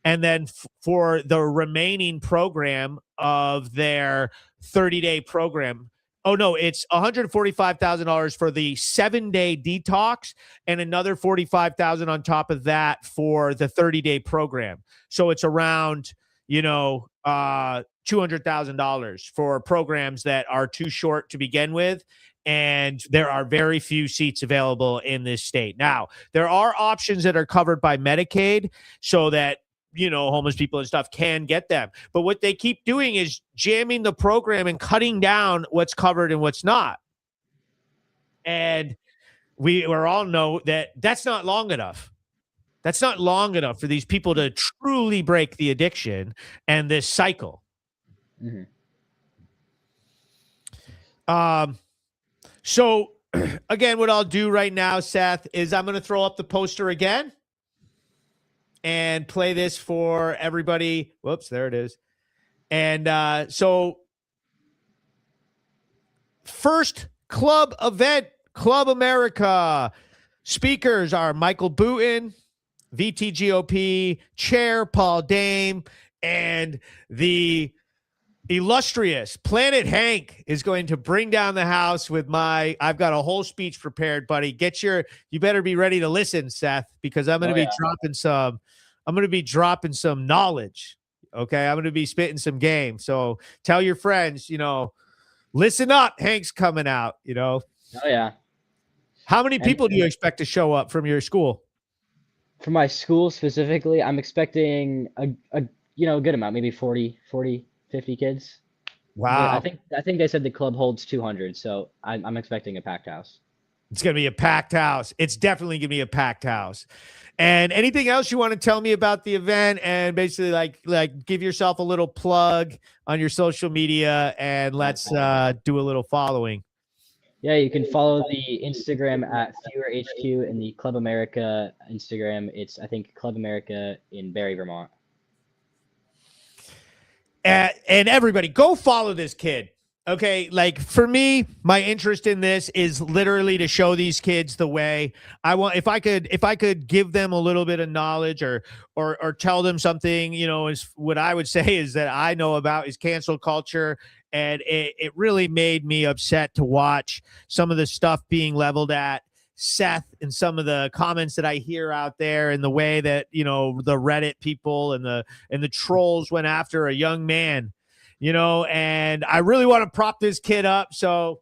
And then for the remaining program of their 30-day program, it's $145,000 for the 7-day detox and another $45,000 on top of that for the 30-day program. So it's around, $200,000 for programs that are too short to begin with. And there are very few seats available in this state. Now, there are options that are covered by Medicaid so that, homeless people and stuff can get them. But what they keep doing is jamming the program and cutting down what's covered and what's not. And we all know that that's not long enough. That's not long enough for these people to truly break the addiction and this cycle. Mm-hmm. So, again, what I'll do right now, Seth, is I'm going to throw up the poster again and play this for everybody. Whoops, there it is. And so, first club event, Club America. Speakers are Michael Booten, VTGOP Chair Paul Dame, and the illustrious Planet Hank is going to bring down the house with I've got a whole speech prepared, buddy. You better be ready to listen, Seth, because I'm going to be dropping some knowledge. Okay. I'm going to be spitting some game. So tell your friends, listen up. Hank's coming out, Oh yeah. How many people do you expect to show up from your school? For my school specifically, I'm expecting a good amount, maybe 40, 50 kids. Wow. But I think they said the club holds 200, so I'm expecting a packed house. It's going to be a packed house. It's definitely going to be a packed house. And anything else you want to tell me about the event, and basically like give yourself a little plug on your social media, and let's do a little following. Yeah, you can follow the Instagram at FewerHQ and the Club America Instagram. It's, I think, Club America in Barre, Vermont. And everybody, go follow this kid. Okay, like for me, my interest in this is literally to show these kids the way. If I could give them a little bit of knowledge or tell them something, is what I would say is that I know about is cancel culture And it really made me upset to watch some of the stuff being leveled at Seth and some of the comments that I hear out there, and the way that, you know, the Reddit people and the trolls went after a young man, you know. And I really want to prop this kid up. So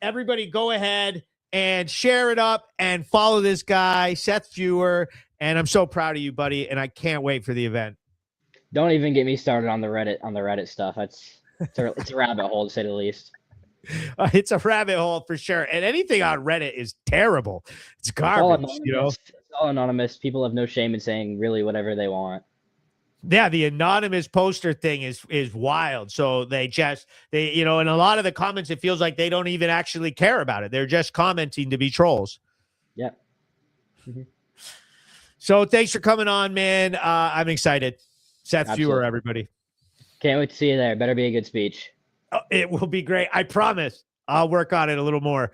everybody go ahead and share it up and follow this guy, Seth Fewer. And I'm so proud of you, buddy. And I can't wait for the event. Don't even get me started on the Reddit stuff. It's a rabbit hole, to say the least. It's a rabbit hole for sure. And anything on Reddit is terrible. It's garbage, you know. It's all anonymous. People have no shame in saying really whatever they want. Yeah, the anonymous poster thing is wild. So they you know, in a lot of the comments, it feels like they don't even actually care about it. They're just commenting to be trolls. Yeah. So thanks for coming on, man. I'm excited. Seth Fewer, everybody. Can't wait to see you there. Better be a good speech. Oh, it will be great. I promise. I'll work on it a little more.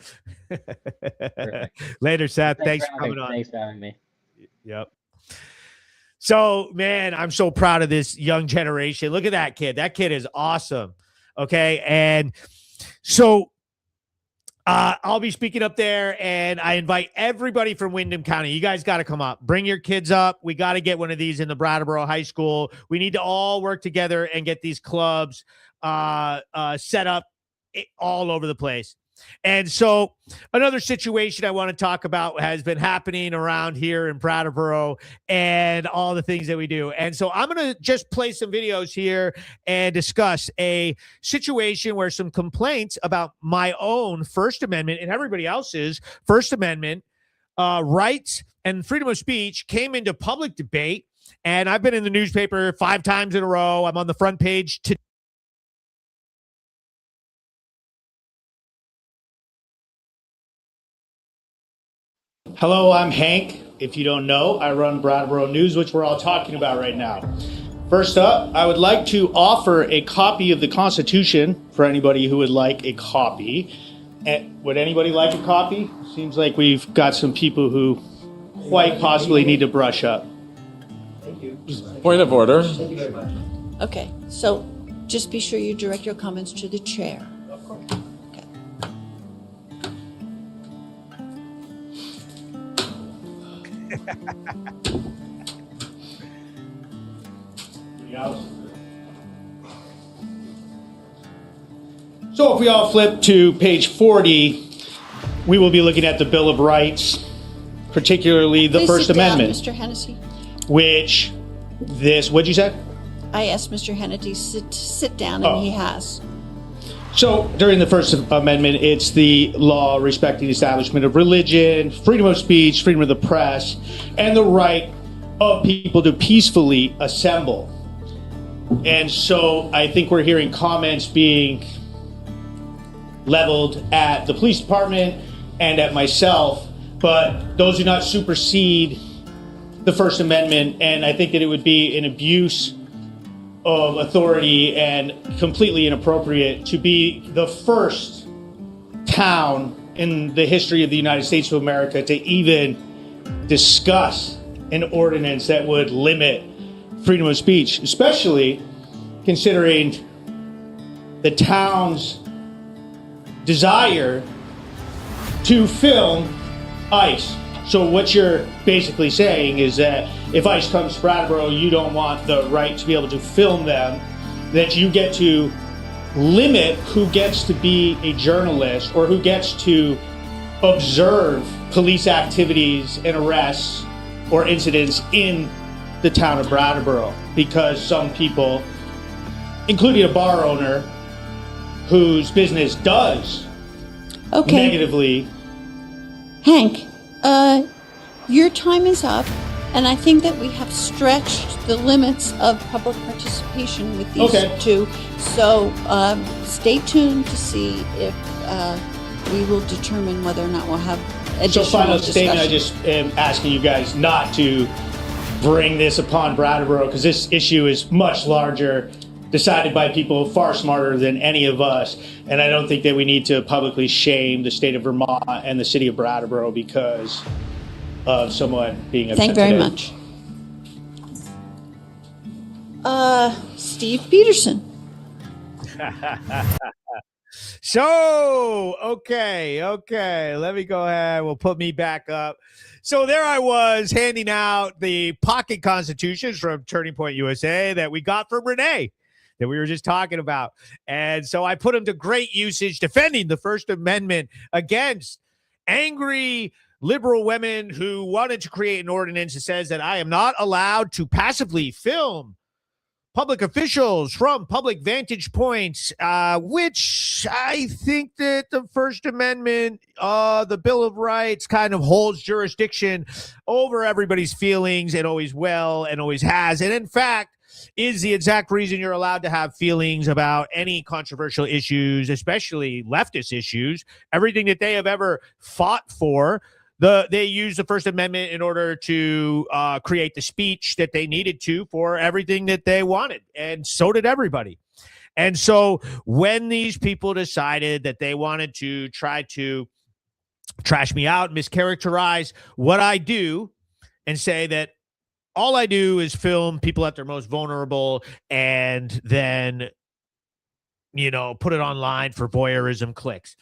Later, Seth. Thanks for coming on. Thanks for having me. Yep. So, man, I'm so proud of this young generation. Look at that kid. That kid is awesome. Okay. And so I'll be speaking up there, and I invite everybody from Windham County. You guys got to come up. Bring your kids up. We got to get one of these in the Brattleboro High School. We need to all work together and get these clubs set up all over the place. And so another situation I want to talk about has been happening around here in Brattleboro and all the things that we do. And so I'm going to just play some videos here and discuss a situation where some complaints about my own First Amendment and everybody else's First Amendment rights and freedom of speech came into public debate. And I've been in the newspaper 5 times in a row. I'm on the front page today. Hello, I'm Hank. If you don't know, I run Brattleboro News, which we're all talking about right now. First up, I would like to offer a copy of the Constitution for anybody who would like a copy. Would anybody like a copy? Seems like we've got some people who quite possibly need to brush up. Thank you. Point of order. Thank you very much. Okay, so just be sure you direct your comments to the chair. Of course. Okay. So if we all flip to page 40, we will be looking at the Bill of Rights, particularly the Please First sit down, Amendment, Mr. Hennessy. which what'd you say? I asked Mr. Hennessy to sit down, and he has. So during the First Amendment, it's the law respecting the establishment of religion, freedom of speech, freedom of the press, and the right of people to peacefully assemble. And so I think we're hearing comments being leveled at the police department and at myself, but those do not supersede the First Amendment. And I think that it would be an abuse of authority and completely inappropriate to be the first town in the history of the United States of America to even discuss an ordinance that would limit freedom of speech, especially considering the town's desire to film ICE. So what you're basically saying is that if ICE comes to Brattleboro, you don't want the right to be able to film them, that you get to limit who gets to be a journalist or who gets to observe police activities and arrests or incidents in the town of Brattleboro, because some people, including a bar owner whose business does negatively. Hank, your time is up, and I think that we have stretched the limits of public participation with these two. So stay tuned to see if we will determine whether or not we'll have additional So final discussion. statement, I just am asking you guys not to bring this upon Brattleboro, because this issue is much larger, decided by people far smarter than any of us. And I don't think that we need to publicly shame the state of Vermont and the city of Brattleboro because of someone being upset. Thank you very much. Steve Peterson. So, okay. Let me go ahead. We'll put me back up. So there I was handing out the pocket constitutions from Turning Point USA that we got from Renee that we were just talking about. And so I put them to great usage defending the First Amendment against angry liberal women who wanted to create an ordinance that says that I am not allowed to passively film public officials from public vantage points, which I think that the First Amendment, the Bill of Rights, kind of holds jurisdiction over everybody's feelings and always will and always has. And in fact, is the exact reason you're allowed to have feelings about any controversial issues, especially leftist issues, everything that they have ever fought for. They used the First Amendment in order to create the speech that they needed to for everything that they wanted. And so did everybody. And so when these people decided that they wanted to try to trash me out, mischaracterize what I do, and say that all I do is film people at their most vulnerable and then, put it online for voyeurism clicks.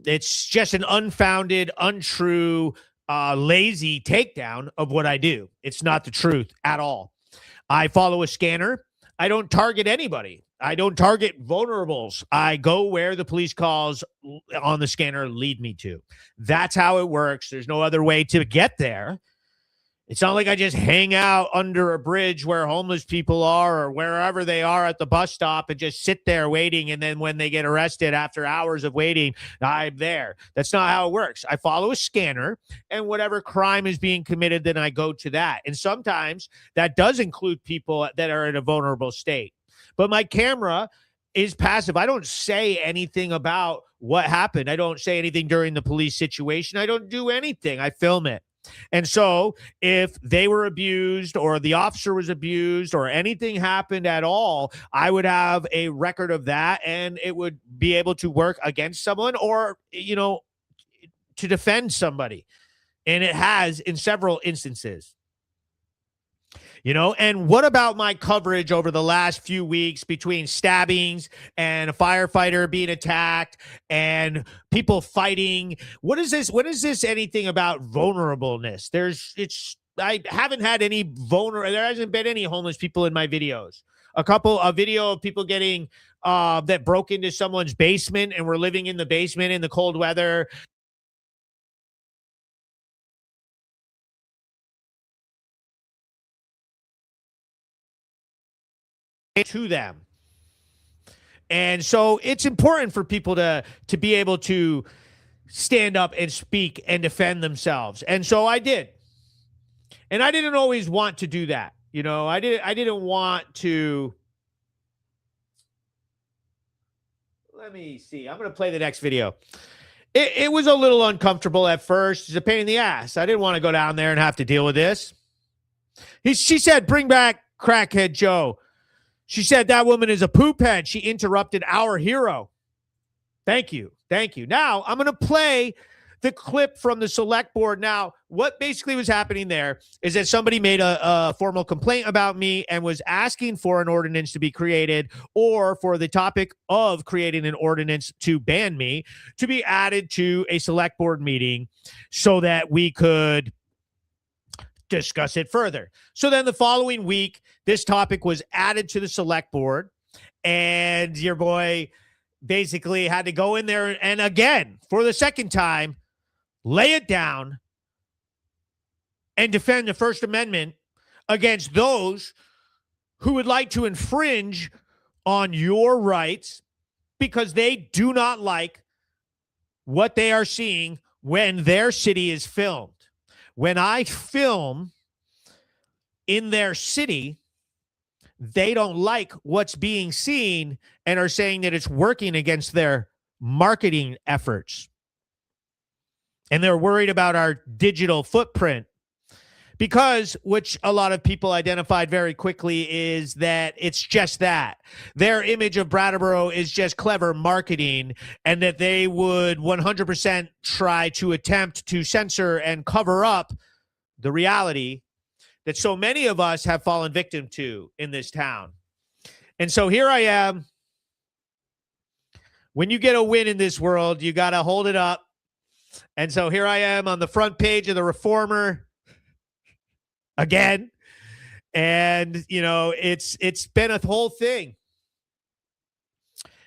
It's just an unfounded, untrue, lazy takedown of what I do. It's not the truth at all. I follow a scanner. I don't target anybody. I don't target vulnerables. I go where the police calls on the scanner lead me to. That's how it works. There's no other way to get there. It's not like I just hang out under a bridge where homeless people are or wherever they are at the bus stop and just sit there waiting. And then when they get arrested after hours of waiting, I'm there. That's not how it works. I follow a scanner, and whatever crime is being committed, then I go to that. And sometimes that does include people that are in a vulnerable state. But my camera is passive. I don't say anything about what happened. I don't say anything during the police situation. I don't do anything. I film it. And so if they were abused or the officer was abused or anything happened at all, I would have a record of that, and it would be able to work against someone or, to defend somebody. And it has in several instances. And what about my coverage over the last few weeks between stabbings and a firefighter being attacked and people fighting? What is this? What is this anything about vulnerableness? I haven't had any there hasn't been any homeless people in my videos. A video of people getting that broke into someone's basement and were living in the basement in the cold weather. To them. And so it's important for people to be able to stand up and speak and defend themselves. And so I did. And I didn't always want to do that. I didn't want to. Let me see. I'm going to play the next video. It was a little uncomfortable at first. It's a pain in the ass. I didn't want to go down there and have to deal with this. She said, "Bring back Crackhead Joe." She said that woman is a poop head. She interrupted our hero. Thank you. Now, I'm going to play the clip from the select board. Now, what basically was happening there is that somebody made a formal complaint about me and was asking for an ordinance to be created, or for the topic of creating an ordinance to ban me to be added to a select board meeting so that we could discuss it further. So then the following week, this topic was added to the select board, and your boy basically had to go in there and again, for the second time, lay it down and defend the First Amendment against those who would like to infringe on your rights because they do not like what they are seeing when their city is filmed. When I film in their city, they don't like what's being seen and are saying that it's working against their marketing efforts. And they're worried about our digital footprint because, which a lot of people identified very quickly, is that it's just that. Their image of Brattleboro is just clever marketing, and that they would 100% try to attempt to censor and cover up the reality that so many of us have fallen victim to in this town. And so here I am when you get a win in this world, you got to hold it up. And so here I am on the front page of the Reformer again. And, you know, it's been a whole thing.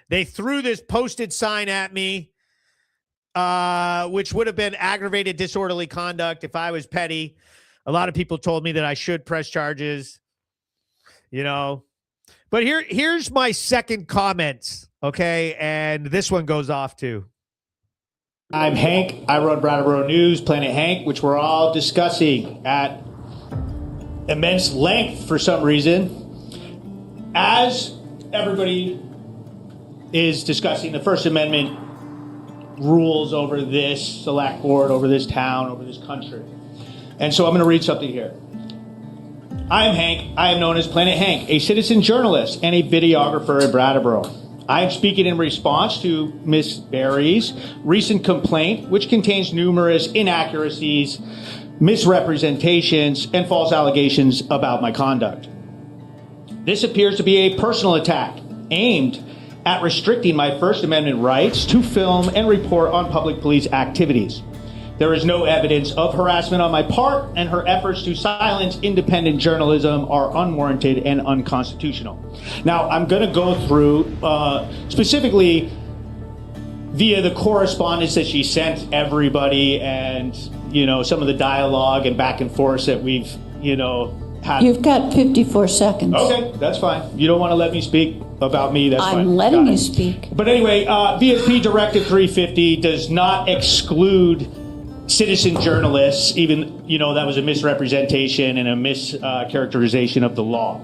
They threw this posted sign at me, which would have been aggravated disorderly conduct if I was petty. A lot of people told me that I should press charges, you know. But here's my second comment, okay? And this one goes off too. I'm Hank. I run Brattleboro News, Planet Hank, which we're all discussing at immense length for some reason. As everybody is discussing the First Amendment rules over this select board, over this town, over this country. And so I'm going to read something here. I am Hank. I am known as Planet Hank, a citizen journalist and a videographer in Brattleboro. I am speaking in response to Ms. Barre's recent complaint, which contains numerous inaccuracies, misrepresentations, and false allegations about my conduct. This appears to be a personal attack aimed at restricting my First Amendment rights to film and report on public police activities. There is no evidence of harassment on my part, and her efforts to silence independent journalism are unwarranted and unconstitutional. Now, I'm going to go through specifically via the correspondence that she sent everybody and, you know, some of the dialogue and back and forth that we've, you know, had. You've got 54 seconds. Okay, that's fine. You don't want to let me speak about me, that's fine. I'm letting you speak. But anyway, VSP Directive 350 does not exclude citizen journalists, even, you know, that was a misrepresentation and a mischaracterization of the law.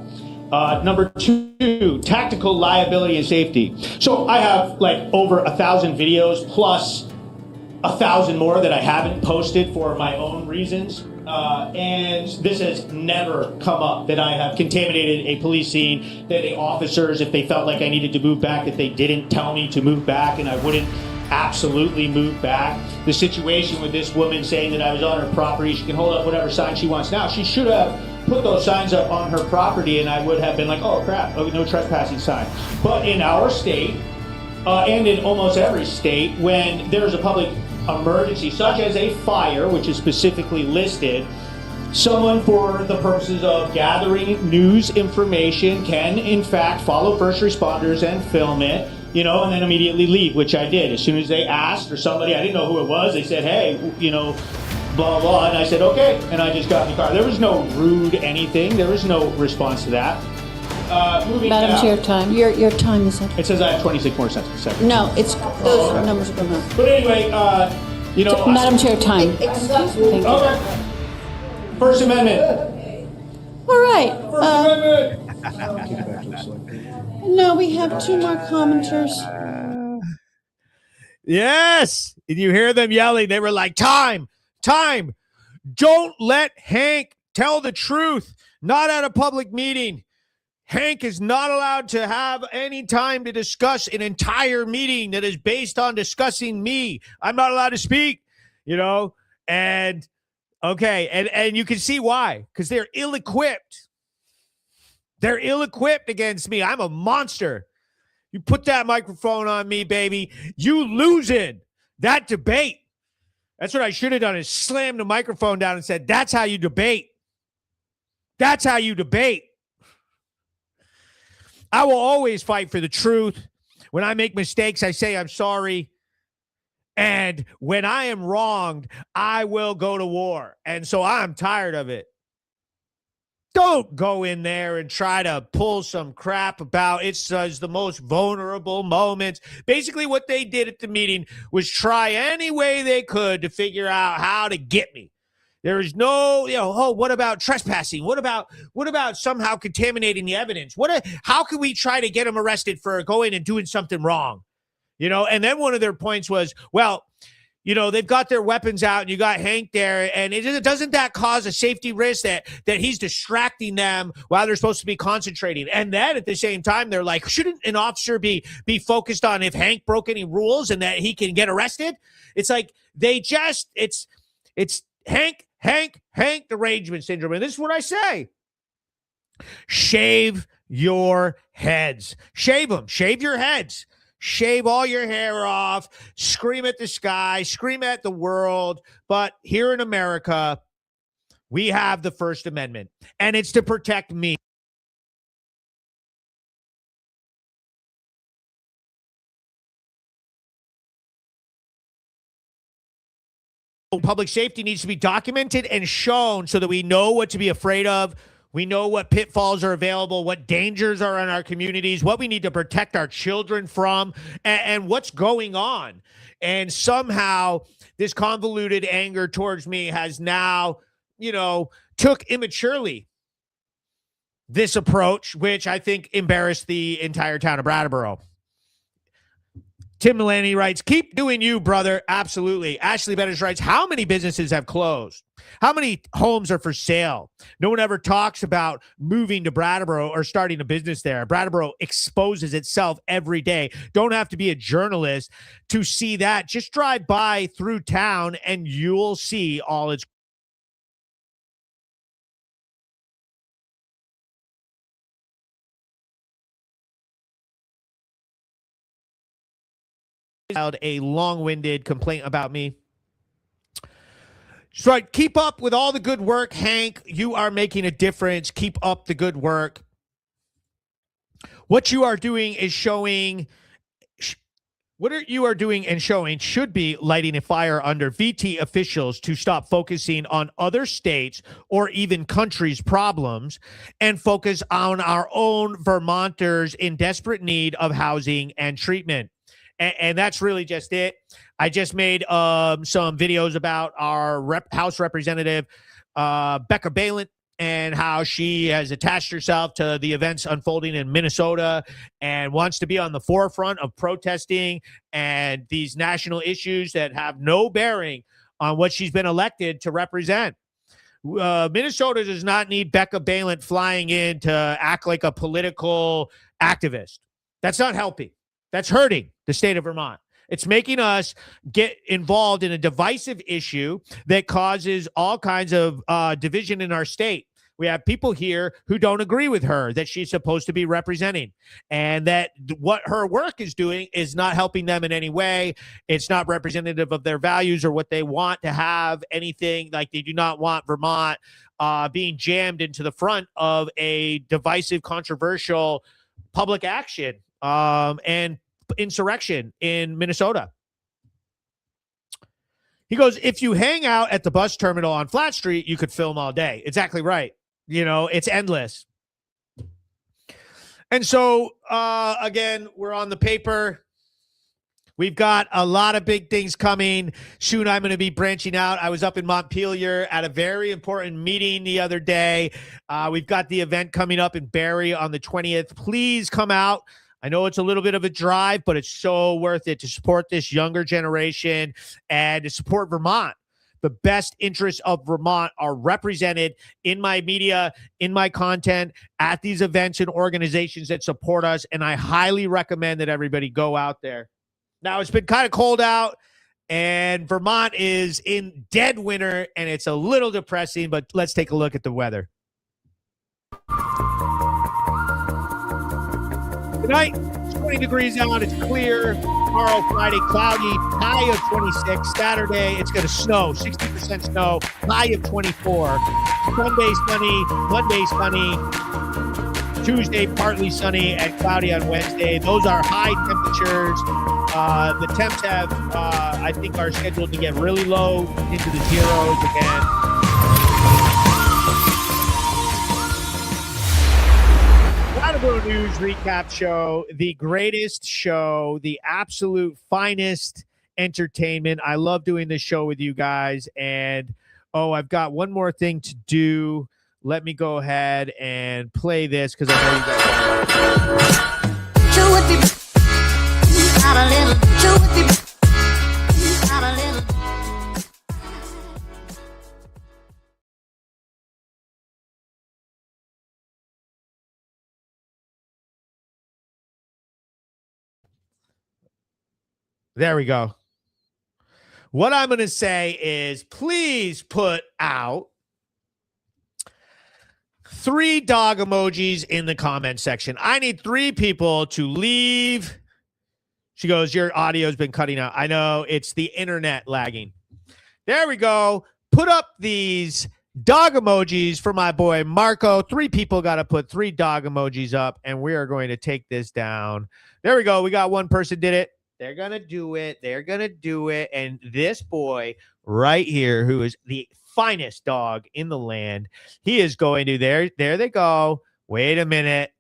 Number two, tactical liability and safety. So I have like over 1,000 videos plus 1,000 more that I haven't posted for my own reasons. And this has never come up that I have contaminated a police scene, that the officers, if they felt like I needed to move back, that they didn't tell me to move back and I wouldn't absolutely move back. The situation with this woman saying that I was on her property, she can hold up whatever sign she wants now. She should have put those signs up on her property and I would have been like, oh crap, no trespassing sign. But in our state, and in almost every state, when there's a public emergency, such as a fire, which is specifically listed, someone for the purposes of gathering news information can in fact follow first responders and film it, you know, and then immediately leave, which I did. As soon as they asked, or somebody, I didn't know who it was, they said, hey, you know, blah, blah, and I said, okay, and I just got in the car. There was no rude anything. There was no response to that. Moving Madam down. Chair, time. Your time is up. It says I have 26 more seconds. No, it's those numbers are going up. But anyway, you know. Madam Chair, time. Thank you. Okay. First Amendment. All right. First Amendment. No, we have two more commenters. Yes. And you hear them yelling. They were like, time. Don't let Hank tell the truth. Not at a public meeting. Hank is not allowed to have any time to discuss an entire meeting that is based on discussing me. I'm not allowed to speak, you know, and okay. And you can see why, because they're ill-equipped. They're ill-equipped against me. I'm a monster. You put that microphone on me, baby, you losing that debate. That's what I should have done, is slam the microphone down and said, that's how you debate. That's how you debate. I will always fight for the truth. When I make mistakes, I say I'm sorry. And when I am wronged, I will go to war. And so I'm tired of it. Don't go in there and try to pull some crap about it's the most vulnerable moments. Basically, what they did at the meeting was try any way they could to figure out how to get me. There is no, you know, oh, what about trespassing? What about somehow contaminating the evidence? How can we try to get them arrested for going and doing something wrong? You know, and then one of their points was, well, you know, they've got their weapons out and you got Hank there, and doesn't that cause a safety risk that he's distracting them while they're supposed to be concentrating? And then at the same time, they're like, shouldn't an officer be focused on if Hank broke any rules and that he can get arrested? It's like it's Hank derangement syndrome. And this is what I say. Shave your heads. Shave them. Shave your heads. shave all your hair off, scream at the sky, scream at the world. But here in America, we have the First Amendment, and it's to protect me. Public safety needs to be documented and shown so that we know what to be afraid of. We know what pitfalls are available, what dangers are in our communities, what we need to protect our children from, and what's going on. And somehow this convoluted anger towards me has now, took immaturely this approach, which I think embarrassed the entire town of Brattleboro. Tim Mulaney writes, keep doing you, brother. Absolutely. Ashley Bennett writes, how many businesses have closed? How many homes are for sale? No one ever talks about moving to Brattleboro or starting a business there. Brattleboro exposes itself every day. Don't have to be a journalist to see that. Just drive by through town and you'll see all its a long-winded complaint about me. So keep up with all the good work, Hank. You are making a difference. Keep up the good work. What you are doing is showing, should be lighting a fire under VT officials to stop focusing on other states or even countries' problems and focus on our own Vermonters in desperate need of housing and treatment. And that's really just it. I just made some videos about our House Representative Becca Balint and how she has attached herself to the events unfolding in Minnesota and wants to be on the forefront of protesting and these national issues that have no bearing on what she's been elected to represent. Minnesota does not need Becca Balint flying in to act like a political activist. That's not helping. That's hurting the state of Vermont. It's making us get involved in a divisive issue that causes all kinds of division in our state. We have people here who don't agree with her that she's supposed to be representing, and that what her work is doing is not helping them in any way. It's not representative of their values or what they want to have, anything. Like, they do not want Vermont being jammed into the front of a divisive, controversial public action and insurrection in Minnesota. He goes, if you hang out at the bus terminal on Flat Street, you could film all day. Exactly right. It's endless. And so, again, we're on the paper. We've got a lot of big things coming. Soon I'm going to be branching out. I was up in Montpelier at a very important meeting the other day. We've got the event coming up in Barre on the 20th. Please come out. I know it's a little bit of a drive, but it's so worth it to support this younger generation and to support Vermont. The best interests of Vermont are represented in my media, in my content, at these events and organizations that support us, and I highly recommend that everybody go out there. Now, it's been kind of cold out, and Vermont is in dead winter, and it's a little depressing, but let's take a look at the weather. Tonight, it's 20 degrees out. It's clear. Tomorrow, Friday, cloudy. High of 26. Saturday, it's going to snow. 60% snow. High of 24. Sunday, sunny. Monday, sunny. Tuesday, partly sunny and cloudy on Wednesday. Those are high temperatures. The temps have, I think, are scheduled to get really low into the zeros again. Brattleboro News Recap Show, the greatest show, the absolute finest entertainment. I love doing this show with you guys. And, I've got one more thing to do. Let me go ahead and play this because I know you guys. There we go. What I'm going to say is please put out 3 dog emojis in the comment section. I need 3 people to leave She goes, your audio's been cutting out. I know, it's the internet lagging. There we go. Put up these dog emojis for my boy Marco. 3 people got to put 3 dog emojis up, and we are going to take this down. There we go. We got one person did it. They're going to do it. They're going to do it. And this boy right here, who is the finest dog in the land, he is going to, there they go. Wait a minute.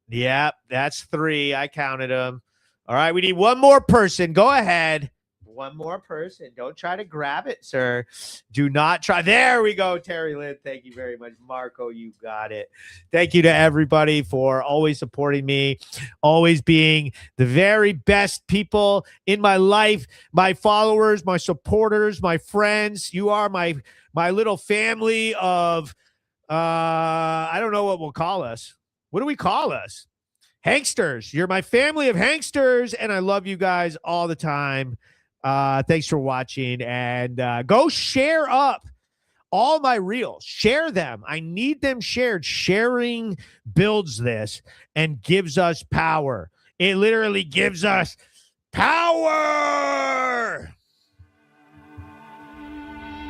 Yep, that's 3. I counted them. All right, we need one more person. Go ahead. One more person. Don't try to grab it, sir. Do not try. There we go, Terry Lynn. Thank you very much. Marco, you got it. Thank you to everybody for always supporting me, always being the very best people in my life, my followers, my supporters, my friends. You are my little family of, I don't know what we'll call us. What do we call us? Hanksters. You're my family of hanksters, and I love you guys all the time. Thanks for watching, and go share up all my reels. Share them. I need them shared. Sharing builds this and gives us power. It literally gives us power.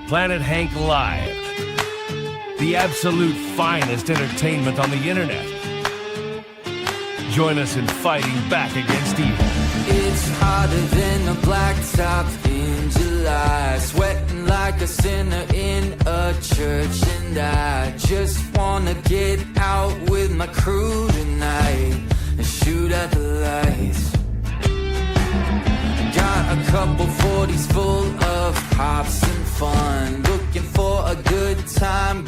Planet Hank Live, the absolute finest entertainment on the internet. Join us in fighting back against evil. It's hotter than a blacktop in July, sweating like a sinner in a church, and I just wanna get out with my crew tonight and shoot at the lights. Got a couple 40s full of hops and fun, looking for a good time.